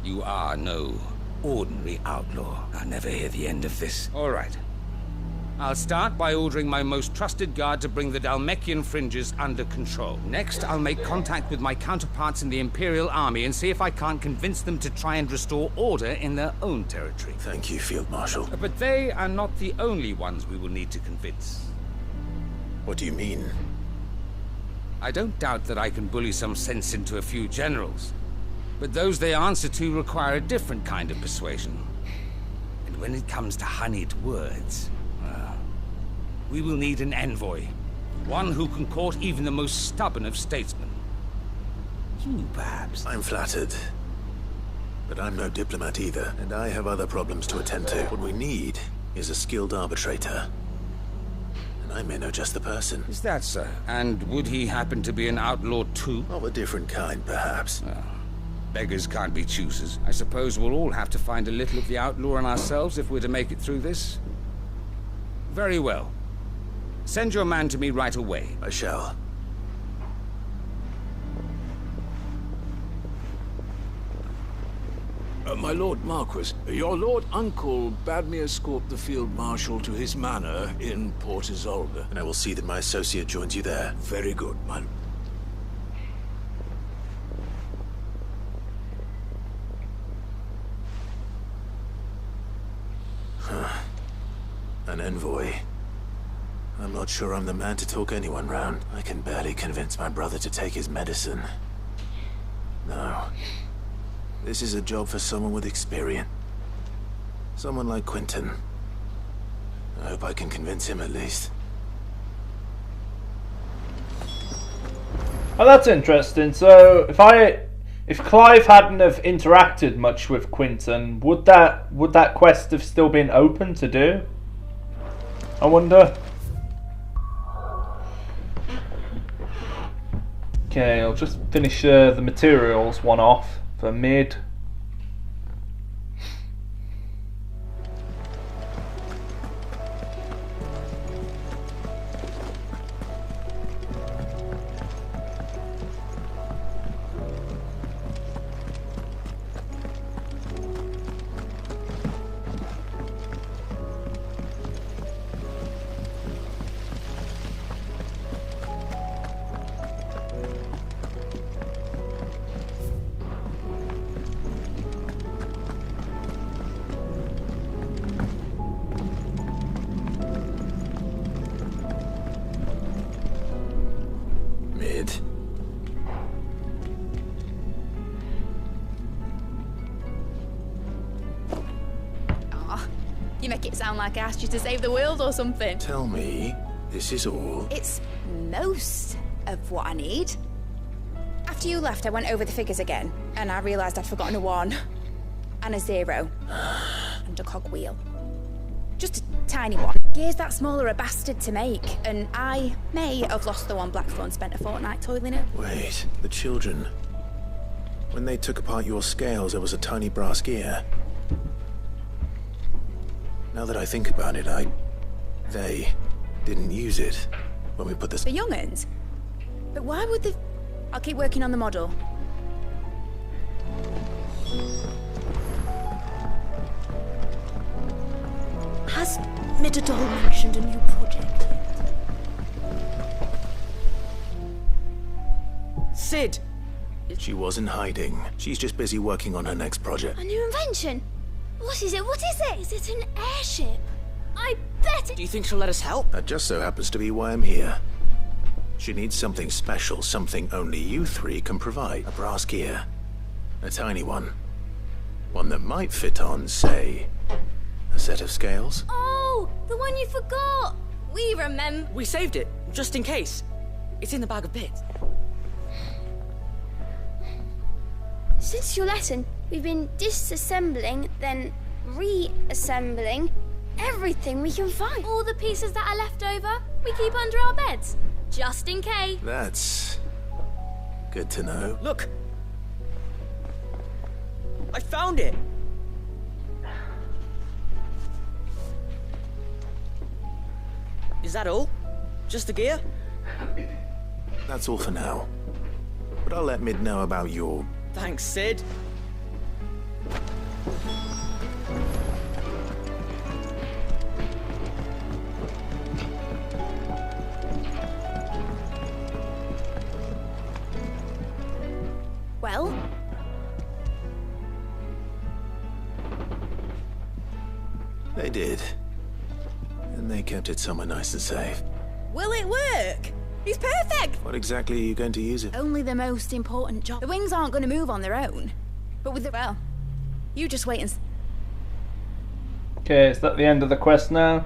You are no ordinary outlaw. I'll never hear the end of this. All right. I'll start by ordering my most trusted guard to bring the Dalmekian fringes under control. Next, I'll make contact with my counterparts in the Imperial Army and see if I can't convince them to try and restore order in their own territory.
Thank you, Field Marshal.
But they are not the only ones we will need to convince.
What do you mean?
I don't doubt that I can bully some sense into a few generals, but those they answer to require a different kind of persuasion. And when it comes to honeyed words, we will need an envoy. One who can court even the most stubborn of statesmen. You, perhaps.
I'm flattered. But I'm no diplomat either, and I have other problems to attend to. What we need is a skilled arbitrator. And I may know just the person.
Is that so? And would he happen to be an outlaw too?
Of a different kind, perhaps.
Beggars can't be choosers. I suppose we'll all have to find a little of the outlaw in ourselves if we're to make it through this. Very well. Send your man to me right away.
I shall.
My Lord Marquis, your Lord Uncle bade me escort the Field Marshal to his manor in Port Isolde.
And I will see that my associate joins you there.
Very good, my lord.
An envoy. I'm not sure I'm the man to talk anyone round. I can barely convince my brother to take his medicine. No. This is a job for someone with experience. Someone like Quentin. I hope I can convince him at least.
Oh, that's interesting. So, if Clive hadn't have interacted much with Quentin, would that quest have still been open to do? I wonder. Okay, I'll just finish the materials one off for mid.
You make it sound like I asked you to save the world or something.
Tell me, this is all?
It's most of what I need. After you left, I went over the figures again, and I realised I'd forgotten a 1, and a 0, and a cogwheel. Just a tiny one. Gear's that small are a bastard to make, and I may have lost the one Blackthorn spent a fortnight toiling in.
Wait, the children. When they took apart your scales, there was a tiny brass gear. Now that I think about it, they didn't use it when we put this...
The young'uns? But why would they... I'll keep working on the model.
Has Midadol mentioned a new project yet?
Sid!
She wasn't hiding. She's just busy working on her next project.
A new invention? What is it? What is it? Is it an airship? I bet it...
Do you think she'll let us help?
That just so happens to be why I'm here. She needs something special, something only you 3 can provide. A brass gear. A tiny one. One that might fit on, say, a set of scales.
Oh, the one you forgot! We remember.
We saved it, just in case. It's in the bag of bits.
Since your lesson, we've been disassembling, then reassembling everything we can find. All the pieces that are left over, we keep under our beds, just in case.
That's good to know.
Look! I found it! Is that all? Just the gear?
That's all for now. But I'll let Mid know about your...
Thanks, Sid.
Well?
They did. And they kept it somewhere nice and safe.
Will it work? He's perfect!
What exactly are you going to use it?
Only the most important job. The wings aren't going to move on their own. But with the... Well, you just wait and...
Okay, is that the end of the quest now?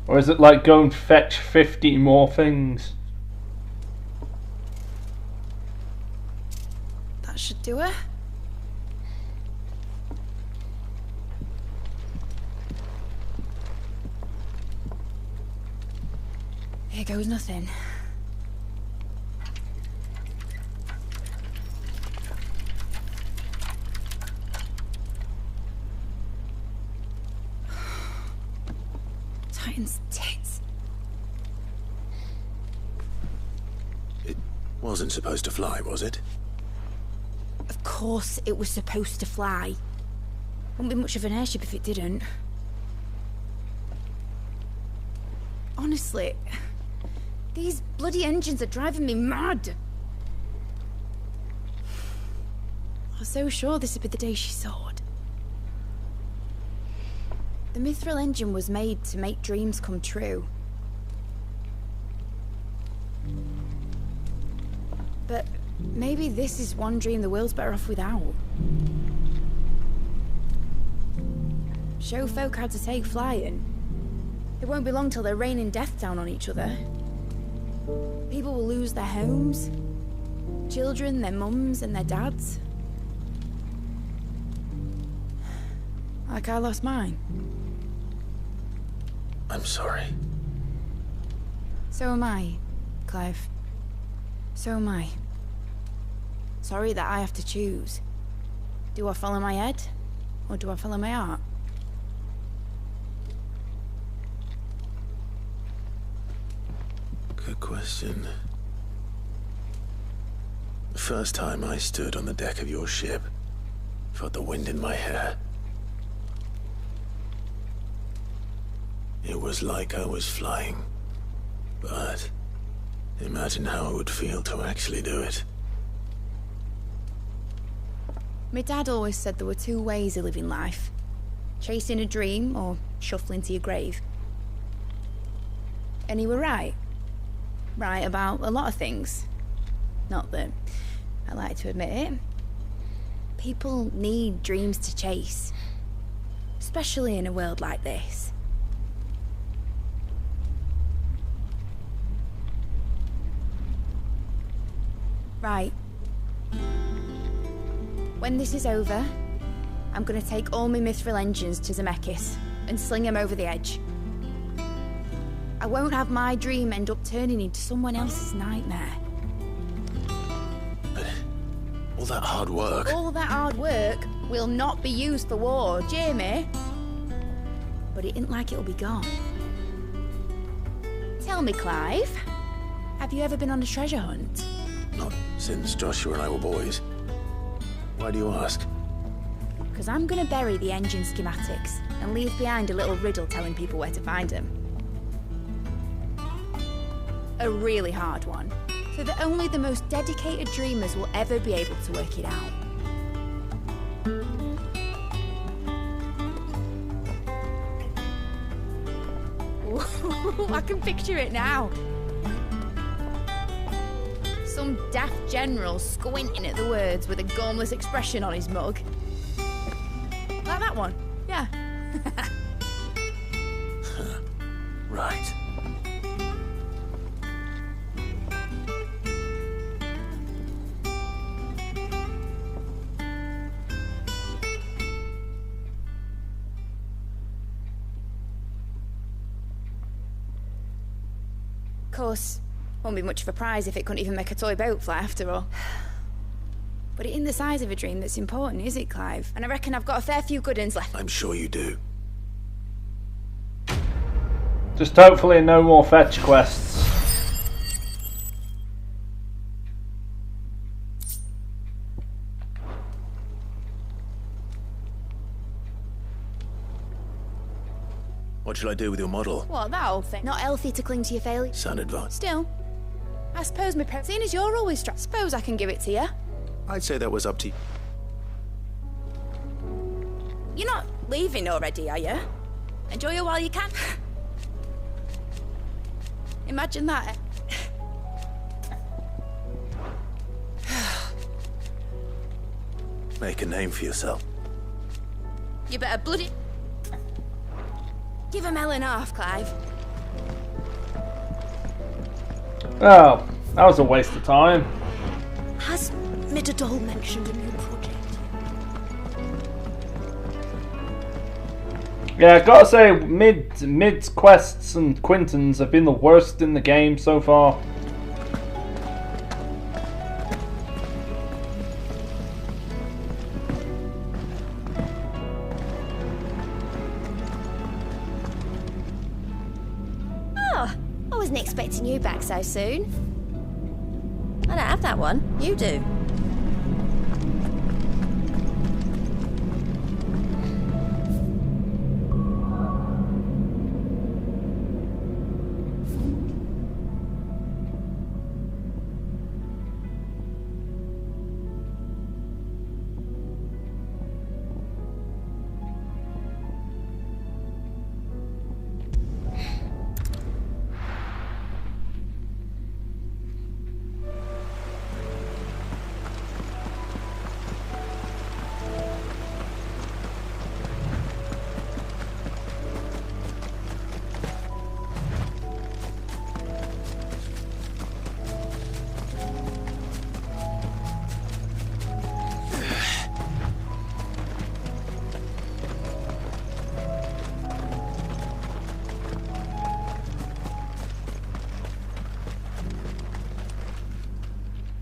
Or is it like go and fetch 50 more things?
That should do it. Here goes nothing. Titan's tits.
It wasn't supposed to fly, was it?
Of course it was supposed to fly. Wouldn't be much of an airship if it didn't. Honestly, these bloody engines are driving me mad. I was so sure this would be the day she soared. The Mithril engine was made to make dreams come true. But maybe this is one dream the world's better off without. Show folk how to take flying. It won't be long till they're raining death down on each other. People will lose their homes, children, their mums and their dads. Like I lost mine.
I'm sorry.
So am I, Clive. So am I. Sorry that I have to choose. Do I follow my head, or do I follow my heart?
Good question. The first time I stood on the deck of your ship, felt the wind in my hair. It was like I was flying. But imagine how it would feel to actually do it.
My dad always said there were two ways of living life. Chasing a dream or shuffling to your grave. And he were right. Right about a lot of things. Not that I like to admit it. People need dreams to chase. Especially in a world like this. Right. When this is over, I'm gonna take all my Mithril engines to Zemeckis and sling them over the edge. I won't have my dream end up turning into someone else's nightmare.
But all that hard work...
All that hard work will not be used for war, Jamie. But it isn't like it'll be gone. Tell me, Clive, have you ever been on a treasure hunt?
Not since Joshua and I were boys. Why do you ask?
Because I'm gonna bury the engine schematics and leave behind a little riddle telling people where to find them. A really hard one, so that only the most dedicated dreamers will ever be able to work it out. Ooh, I can picture it now. Some daft general squinting at the words with a gormless expression on his mug. Like that one, yeah.
Right.
Of course, won't be much of a prize if it couldn't even make a toy boat fly after all. But it ain't the size of a dream that's important, is it, Clive? And I reckon I've got a fair few good uns left.
I'm sure you do.
Just hopefully no more fetch quests.
What shall I do with your model?
What, that old thing? Not healthy to cling to your failure.
Sound advice.
Still, I suppose my parents, seeing as you're always strapped, suppose I can give it to you.
I'd say that was up to you.
You're not leaving already, are you? Enjoy it while you can. Imagine that.
Make a name for yourself.
You better bloody... Give a melon half, Clive.
Oh, that was a waste of time.
Has Midadol mentioned a new project?
Yeah, I gotta say, Mid's quests and Quinton's have been the worst in the game so far.
Oh, I wasn't expecting you back so soon. I don't have that one. You do.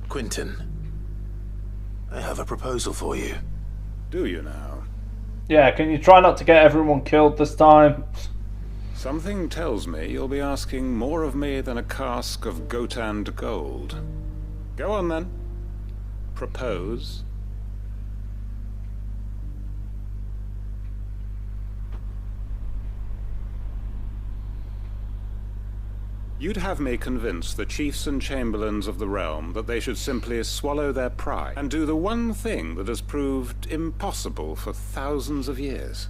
Quinton, I have a proposal for you.
Do you now?
Yeah, can you try not to get everyone killed this time?
Something tells me you'll be asking more of me than a cask of Gotand gold. Go on then. Propose. You'd have me convince the chiefs and chamberlains of the realm that they should simply swallow their pride and do the one thing that has proved impossible for thousands of years.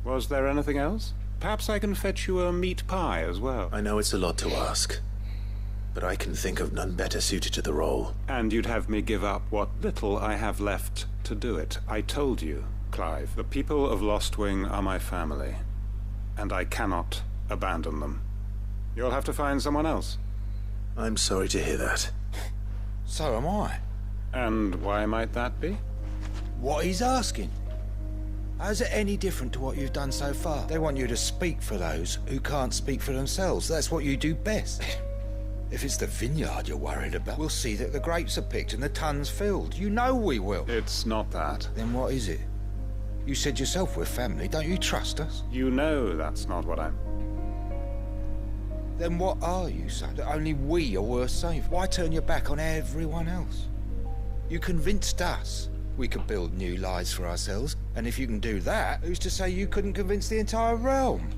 Was there anything else? Perhaps I can fetch you a meat pie as well.
I know it's a lot to ask, but I can think of none better suited to the role.
And you'd have me give up what little I have left to do it. I told you, Clive, the people of Lostwing are my family, and I cannot abandon them. You'll have to find someone else.
I'm sorry to hear that.
So am I.
And why might that be?
What he's asking. How's it any different to what you've done so far? They want you to speak for those who can't speak for themselves. That's what you do best. If it's the vineyard you're worried about, we'll see that the grapes are picked and the tons filled. You know we will.
It's not that.
Then what is it? You said yourself we're family. Don't you trust us?
You know that's not what I'm...
Then what are you, son? That only we are worth saving? Why turn your back on everyone else? You convinced us we could build new lives for ourselves, and if you can do that, who's to say you couldn't convince the entire realm?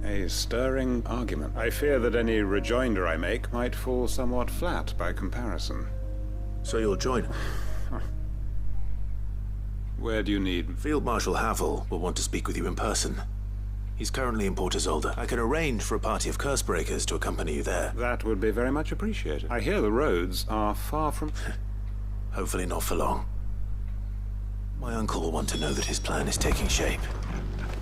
A stirring argument. I fear that any rejoinder I make might fall somewhat flat by comparison.
So you'll join?
Where do you need...
Field Marshal Havel will want to speak with you in person. He's currently in Port Isolde. I can arrange for a party of Cursebreakers to accompany you there.
That would be very much appreciated. I hear the roads are far from...
Hopefully not for long. My uncle will want to know that his plan is taking shape.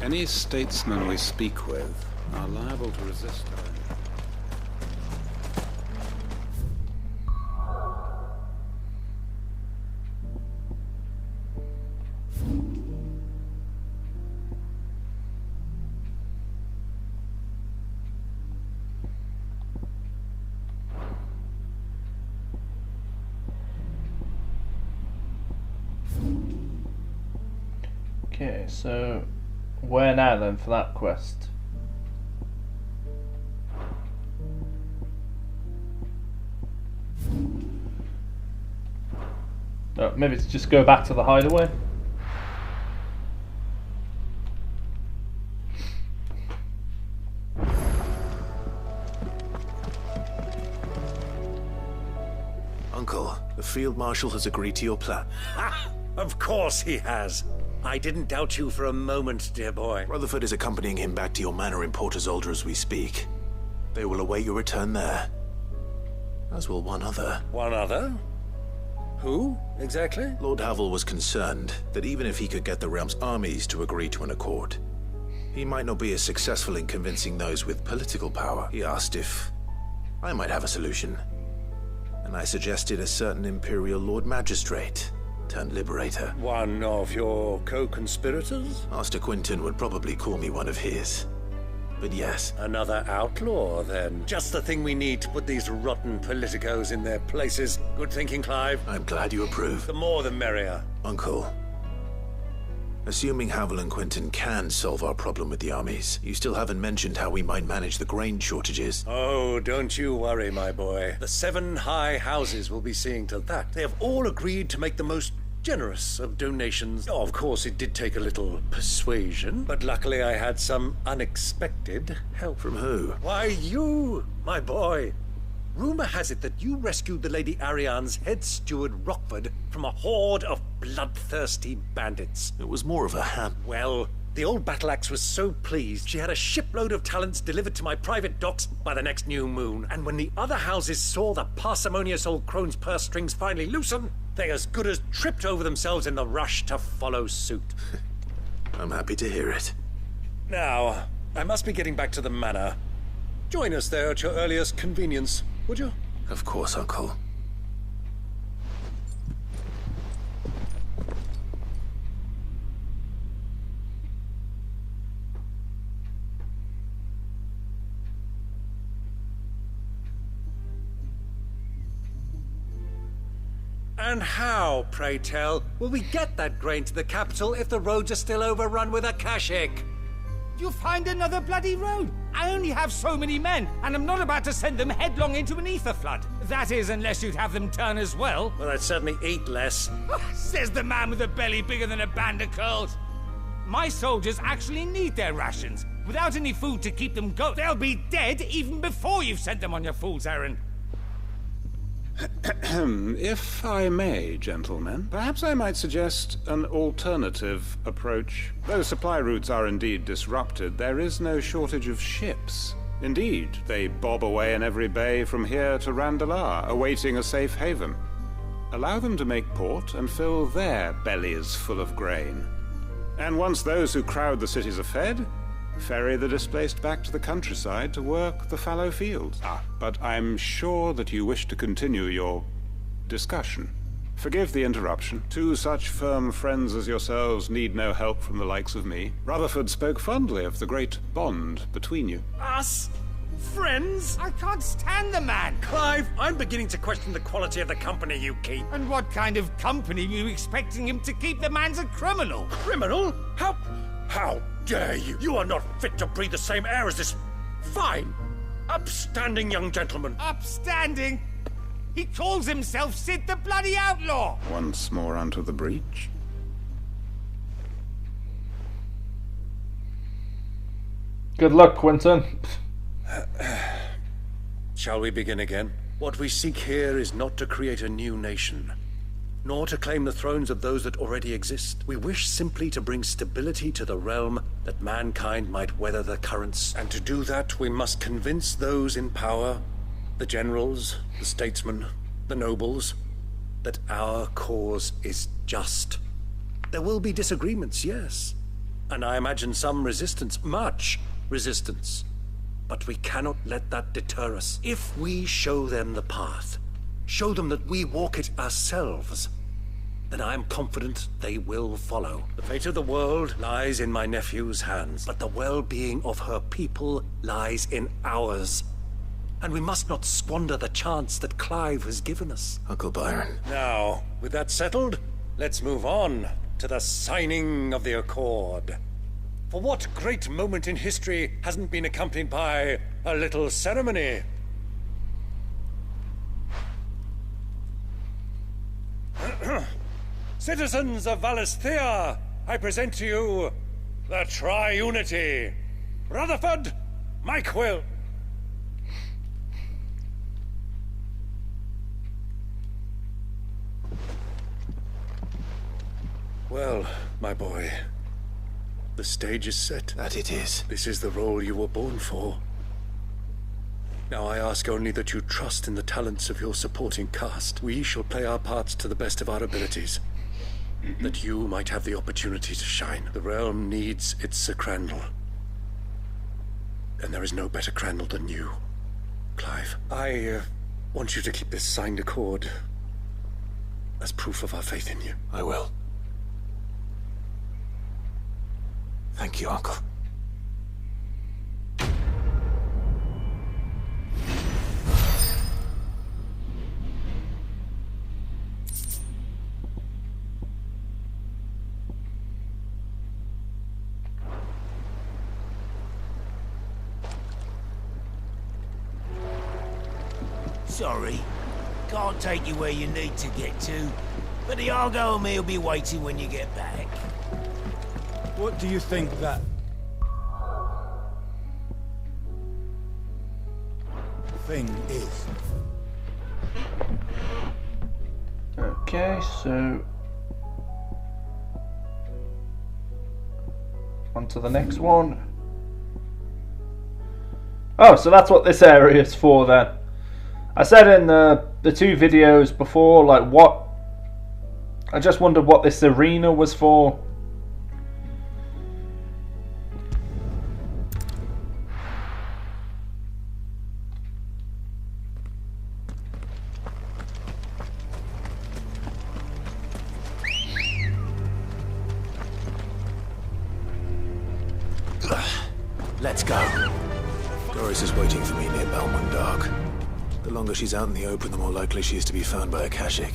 Any statesmen we speak with are liable to resist her.
Okay, so where now then for that quest? Oh, maybe it's just go back to the hideaway.
Uncle, the Field Marshal has agreed to your plan.
Ha! Of course he has. I didn't doubt you for a moment, dear boy.
Rutherford is accompanying him back to your manor in Port Isolde as we speak. They will await your return there. As will one other.
One other? Who, exactly?
Lord Havel was concerned that even if he could get the realm's armies to agree to an accord, he might not be as successful in convincing those with political power. He asked if I might have a solution. And I suggested a certain Imperial Lord Magistrate turned liberator.
One of your co-conspirators?
Master Quinton would probably call me one of his. But yes.
Another outlaw, then. Just the thing we need to put these rotten politicos in their places. Good thinking, Clive.
I'm glad you approve.
The more the merrier.
Uncle, assuming Havel and Quinton can solve our problem with the armies, you still haven't mentioned how we might manage the grain shortages.
Oh, don't you worry, my boy. The 7 high houses will be seeing to that. They have all agreed to make the most generous of donations. Oh, of course, it did take a little persuasion, but luckily I had some unexpected help.
From who?
Why, you, my boy. Rumor has it that you rescued the Lady Ariane's head steward Rockford from a horde of bloodthirsty bandits.
It was more of a ham.
Well, the old battle axe was so pleased she had a shipload of talents delivered to my private docks by the next new moon. And when the other houses saw the parsimonious old crone's purse strings finally loosen, they as good as tripped over themselves in the rush to follow suit.
I'm happy to hear it.
Now, I must be getting back to the manor. Join us there at your earliest convenience, would you?
Of course, Uncle.
And how, pray tell, will we get that grain to the capital if the roads are still overrun with Akeshic?
You find another bloody road. I only have so many men, and I'm not about to send them headlong into an ether flood. That is, unless you'd have them turn as well.
Well, I'd certainly eat less.
Says the man with a belly bigger than a band of curls. My soldiers actually need their rations. Without any food to keep them going, they'll be dead even before you've sent them on your fool's errand.
If I may, gentlemen, perhaps I might suggest an alternative approach. Though supply routes are indeed disrupted, there is no shortage of ships. Indeed, they bob away in every bay from here to Randalar, awaiting a safe haven. Allow them to make port and fill their bellies full of grain. And once those who crowd the cities are fed, ferry the displaced back to the countryside to work the fallow fields. But I'm sure that you wish to continue your discussion. Forgive the interruption. 2 such firm friends as yourselves need no help from the likes of me. Rutherford spoke fondly of the great bond between you.
Us? Friends? I can't stand the man.
Clive, I'm beginning to question the quality of the company you keep.
And what kind of company were you expecting him to keep? The man's a criminal.
Criminal? How dare you? You are not fit to breathe the same air as this fine, upstanding young gentleman.
Upstanding? He calls himself Sid the bloody outlaw.
Once more onto the breach.
Good luck, Quinton.
Shall we begin again? What we seek here is not to create a new nation, nor to claim the thrones of those that already exist. We wish simply to bring stability to the realm that mankind might weather the currents. And to do that, we must convince those in power, the generals, the statesmen, the nobles, that our cause is just. There will be disagreements, yes. And I imagine some resistance, much resistance. But we cannot let that deter us. If we show them the path, show them that we walk it ourselves, then I am confident they will follow. The fate of the world lies in my nephew's hands, but the well-being of her people lies in ours. And we must not squander the chance that Clive has given us.
Uncle Byron.
Now, with that settled, let's move on to the signing of the Accord. For what great moment in history hasn't been accompanied by a little ceremony? Citizens of Valisthea, I present to you the Triunity. Rutherford, Mike Will. Well, my boy, the stage is set.
That it is.
This is the role you were born for. Now I ask only that you trust in the talents of your supporting cast. We shall play our parts to the best of our abilities, that you might have the opportunity to shine. The realm needs its Sir Crandall, and there is no better Crandall than you, Clive. I want you to keep this signed accord as proof of our faith in you.
I will. Thank you, Uncle.
Sorry, can't take you where you need to get to, but the Argo and me will be waiting when you get back.
What do you think that thing is?
Okay, so on to the next one. Oh, so that's what this area is for then. I said in the two videos before, like, what... I just wondered what this arena was for.
Let's go. Doris is waiting for me near Balmung Dark. The longer she's out in the open, the more likely she is to be found by Akeshic.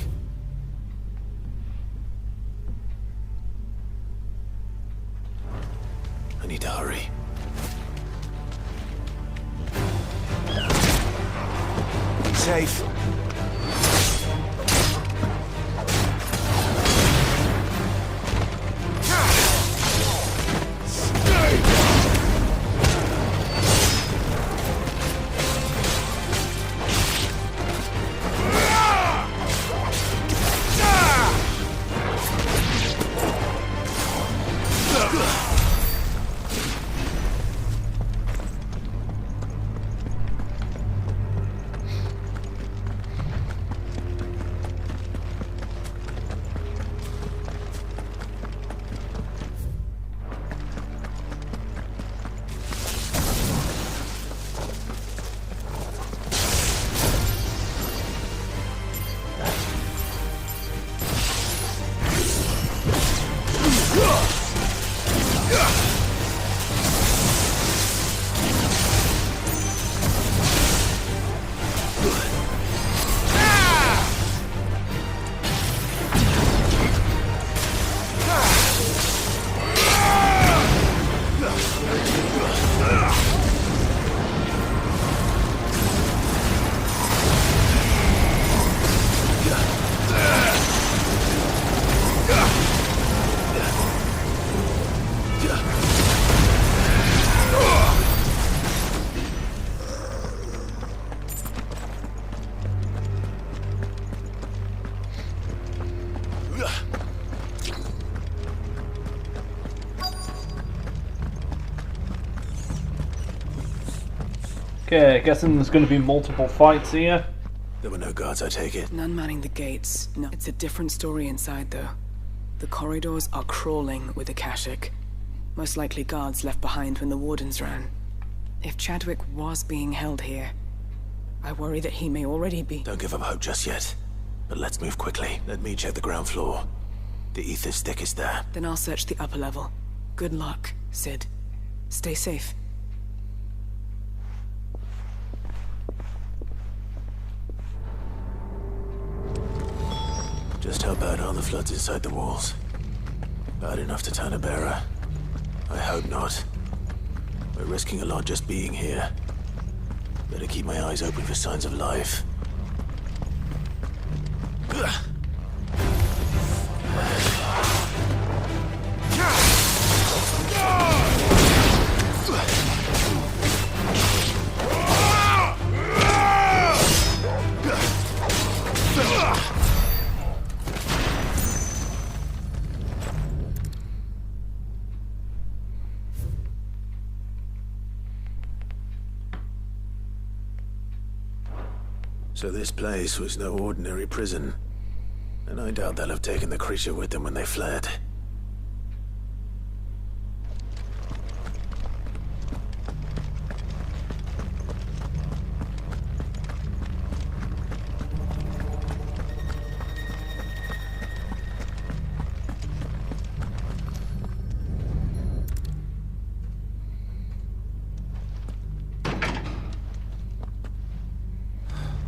I need to hurry. Be safe.
Okay, guessing there's going to be multiple fights here.
There were no guards, I take it.
None manning the gates. No, it's a different story inside, though. The corridors are crawling with Akeshic. Most likely guards left behind when the wardens ran. If Chadwick was being held here, I worry that he may already be...
Don't give up hope just yet. But let's move quickly. Let me check the ground floor. The ether's thickest there.
Then I'll search the upper level. Good luck, Sid. Stay safe.
Just how bad are the floods inside the walls? Bad enough to turn a bearer? I hope not. We're risking a lot just being here. Better keep my eyes open for signs of life. So this place was no ordinary prison, and I doubt they'll have taken the creature with them when they fled.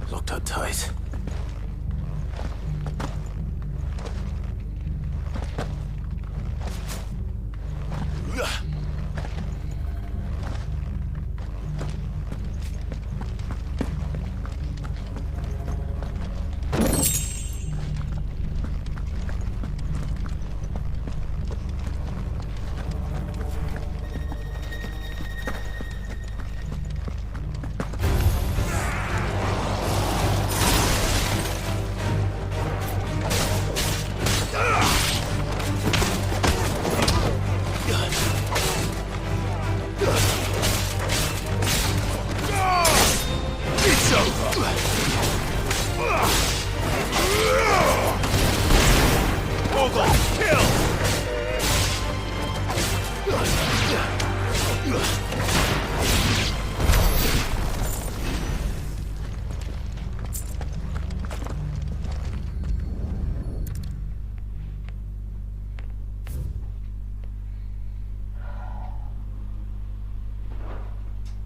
Locked up tight.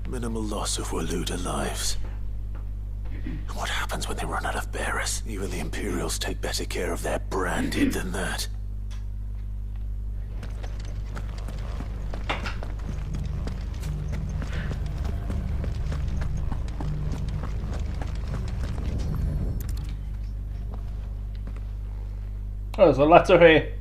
Minimal loss of Waluda lives. What happens when they run out of bearers? Even the Imperials take better care of their branded than that.
Oh, there's a letter here.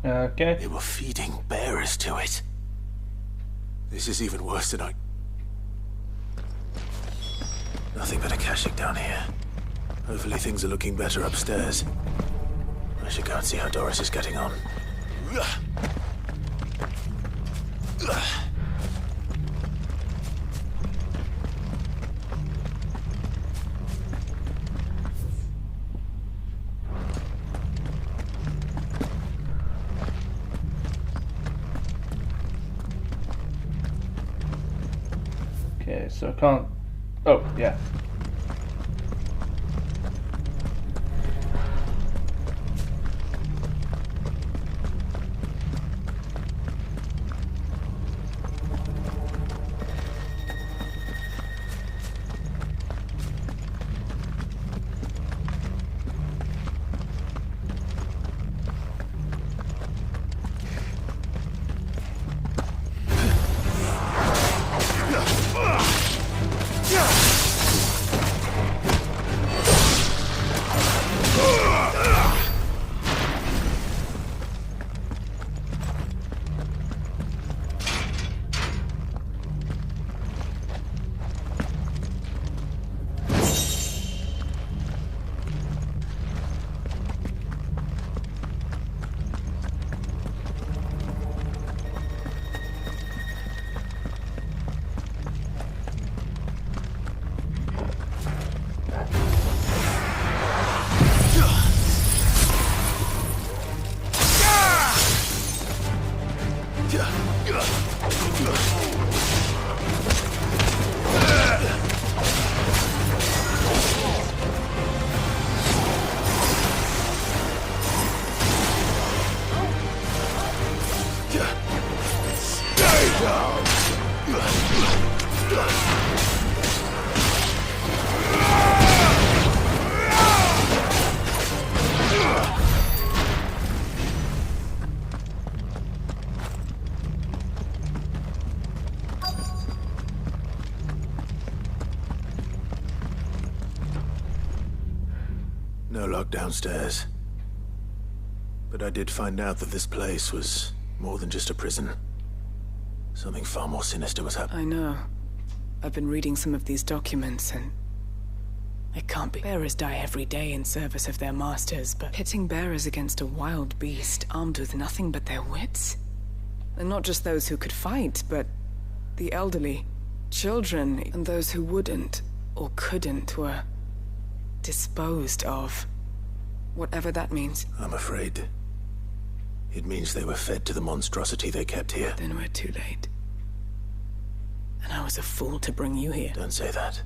Okay.
They were feeding bearers to it. This is even worse than I... Nothing but Akeshic down here. Hopefully things are looking better upstairs. I should go and see how Doris is getting on.
Okay, so I can't... Oh, yeah.
No luck downstairs. But I did find out that this place was more than just a prison. Something far more sinister was happening.
I know. I've been reading some of these documents, and it can't be. Bearers die every day in service of their masters, but pitting bearers against a wild beast armed with nothing but their wits? And not just those who could fight, but the elderly, children, and those who wouldn't or couldn't were disposed of. Whatever that means.
I'm afraid it means they were fed to the monstrosity they kept here.
Then we're too late. And I was a fool to bring you here.
Don't say that.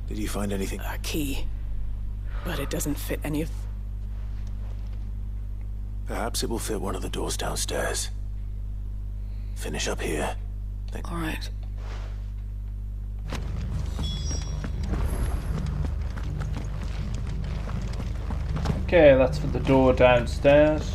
Did you find anything?
A key. But it doesn't fit any of...
Perhaps it will fit one of the doors downstairs. Finish up here.
All right.
Okay, that's for the door downstairs.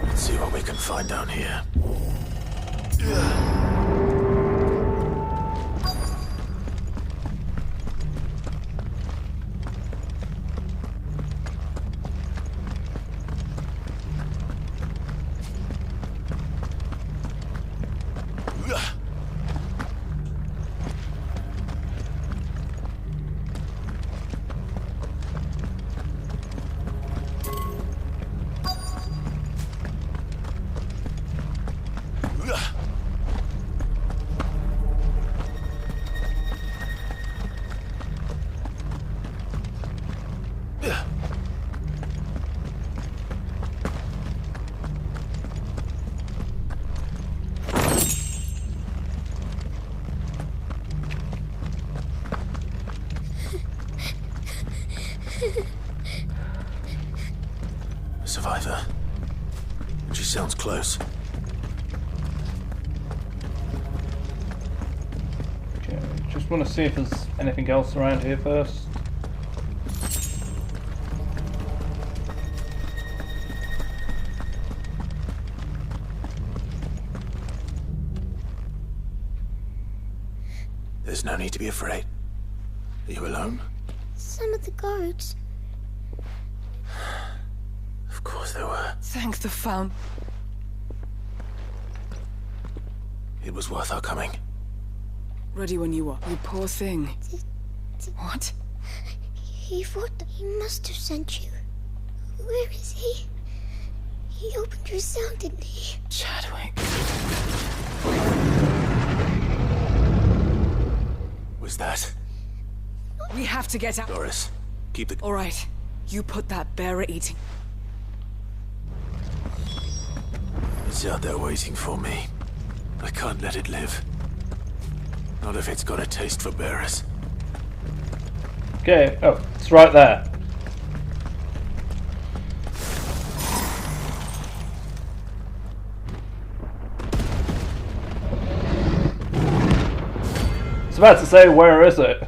Let's see what we can find down here. Survivor. She sounds close.
Okay, just want to see if there's anything else around here first.
There's no need to be afraid. Are you alone?
Some of the guards.
Of course there were.
Thank the Fountain.
It was worth our coming.
Ready when you are. You poor thing. What?
He thought that he must have sent you. Where is he? He opened your cell, didn't he?
Chadwick.
Was that?
We have to get out.
Doris, keep the...
All right. You put that bearer eating...
It's out there waiting for me. I can't let it live. Not if it's got a taste for bearers.
Okay, oh, it's right there. I was about to say, where is it?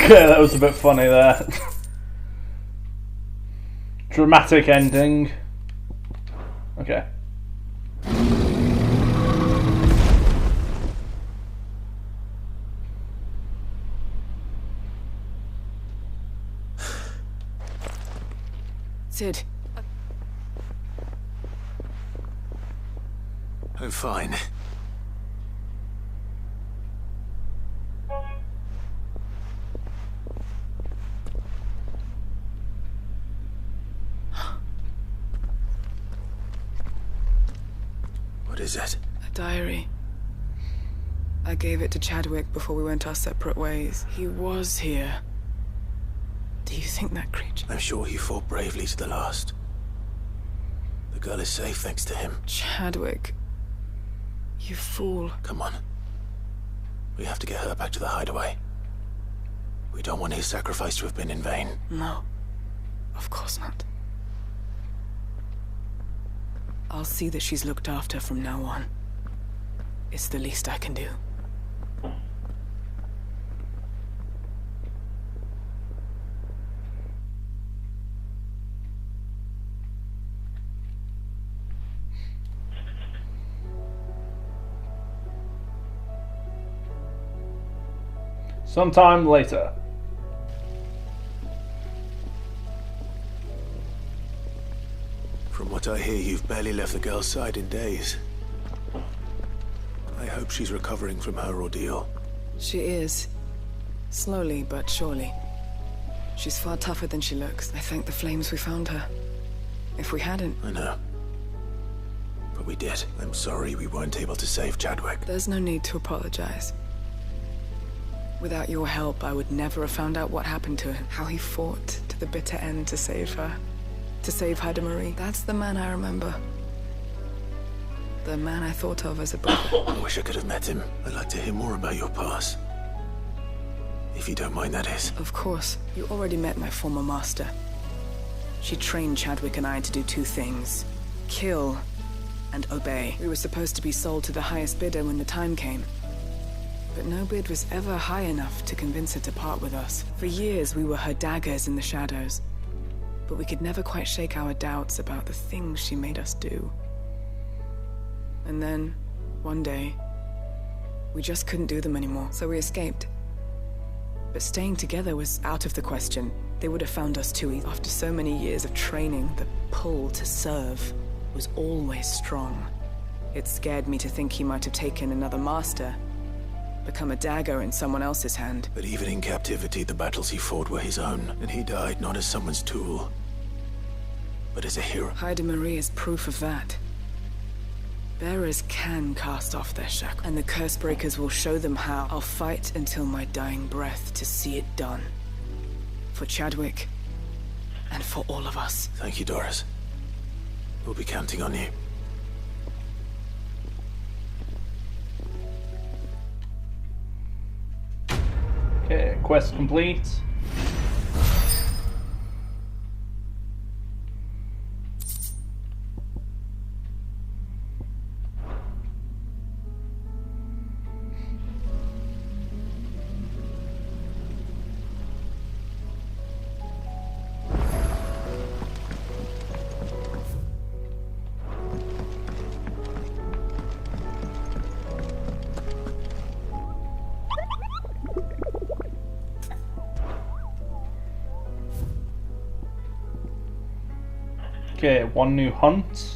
Okay, that was a bit funny there. Dramatic ending. Okay.
Sid.
I'm fine. What is it?
A diary. I gave it to Chadwick before we went our separate ways. He was here. Do you think that creature...
I'm sure he fought bravely to the last. The girl is safe thanks to him.
Chadwick. You fool.
Come on. We have to get her back to the hideaway. We don't want his sacrifice to have been in vain.
No. Of course not. I'll see that she's looked after from now on. It's the least I can do.
Sometime later.
From what I hear, you've barely left the girl's side in days. I hope she's recovering from her ordeal.
She is. Slowly but surely. She's far tougher than she looks. I thank the flames we found her. If we hadn't...
I know. But we did. I'm sorry we weren't able to save Chadwick.
There's no need to apologize. Without your help, I would never have found out what happened to him. How he fought to the bitter end to save her. To save Haida Marie. That's the man I remember. The man I thought of as a brother.
I wish I could have met him. I'd like to hear more about your past. If you don't mind, that is.
Of course. You already met my former master. She trained Chadwick and I to do two things. Kill and obey. We were supposed to be sold to the highest bidder when the time came. But no bid was ever high enough to convince her to part with us. For years, we were her daggers in the shadows. But we could never quite shake our doubts about the things she made us do. And then, one day, we just couldn't do them anymore, so we escaped. But staying together was out of the question. They would have found us too easy. After so many years of training, the pull to serve was always strong. It scared me to think he might have taken another master, become a dagger in someone else's hand.
But even in captivity, the battles he fought were his own, and he died not as someone's tool, but as a hero.
Haida Marie is proof of that. Bearers can cast off their shackles, and the curse breakers will show them how. I'll fight until my dying breath to see it done. For Chadwick, and for all of us.
Thank you, Doris. We'll be counting on you.
Okay, quest complete. Okay, one new hunt.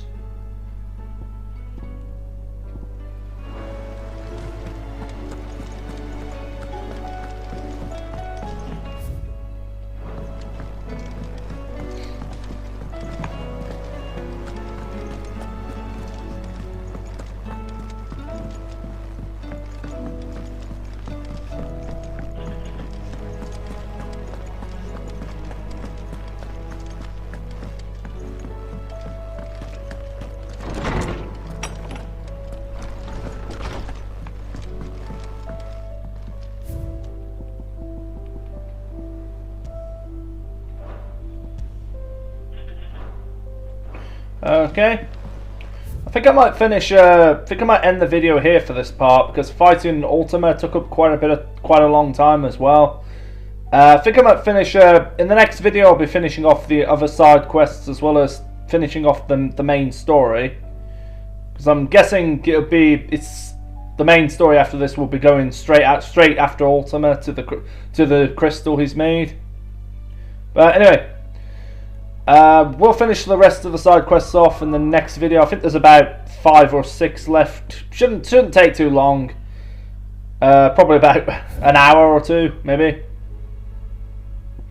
Okay. I think I might finish. I think I might end the video here for this part because fighting Ultima took up quite a long time as well. I think I might finish, in the next video I'll be finishing off the other side quests as well as finishing off the main story. Because I'm guessing it's the main story after this will be going straight after Ultima to the crystal he's made. But anyway, we'll finish the rest of the side quests off in the next video. I think there's about 5 or 6 left. Shouldn't take too long. Probably about an hour or 2, maybe.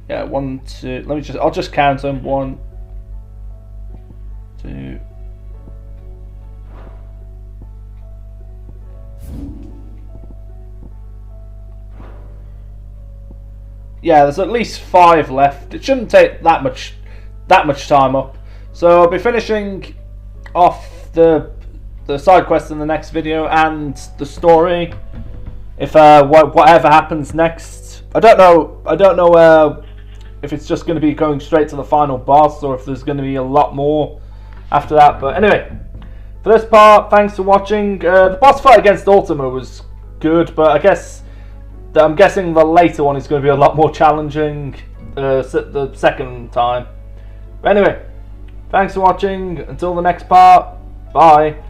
Yeah, 1, 2. I'll just count them. 1, 2. Yeah, there's at least 5 left. It shouldn't take that much time up. So I'll be finishing off the side quest in the next video and the story. If whatever happens next, I don't know if it's just going to be going straight to the final boss or if there's going to be a lot more after that. But anyway, for this part, thanks for watching. The boss fight against Ultima was good, but I'm guessing the later one is going to be a lot more challenging the second time. But anyway, thanks for watching. Until the next part, bye.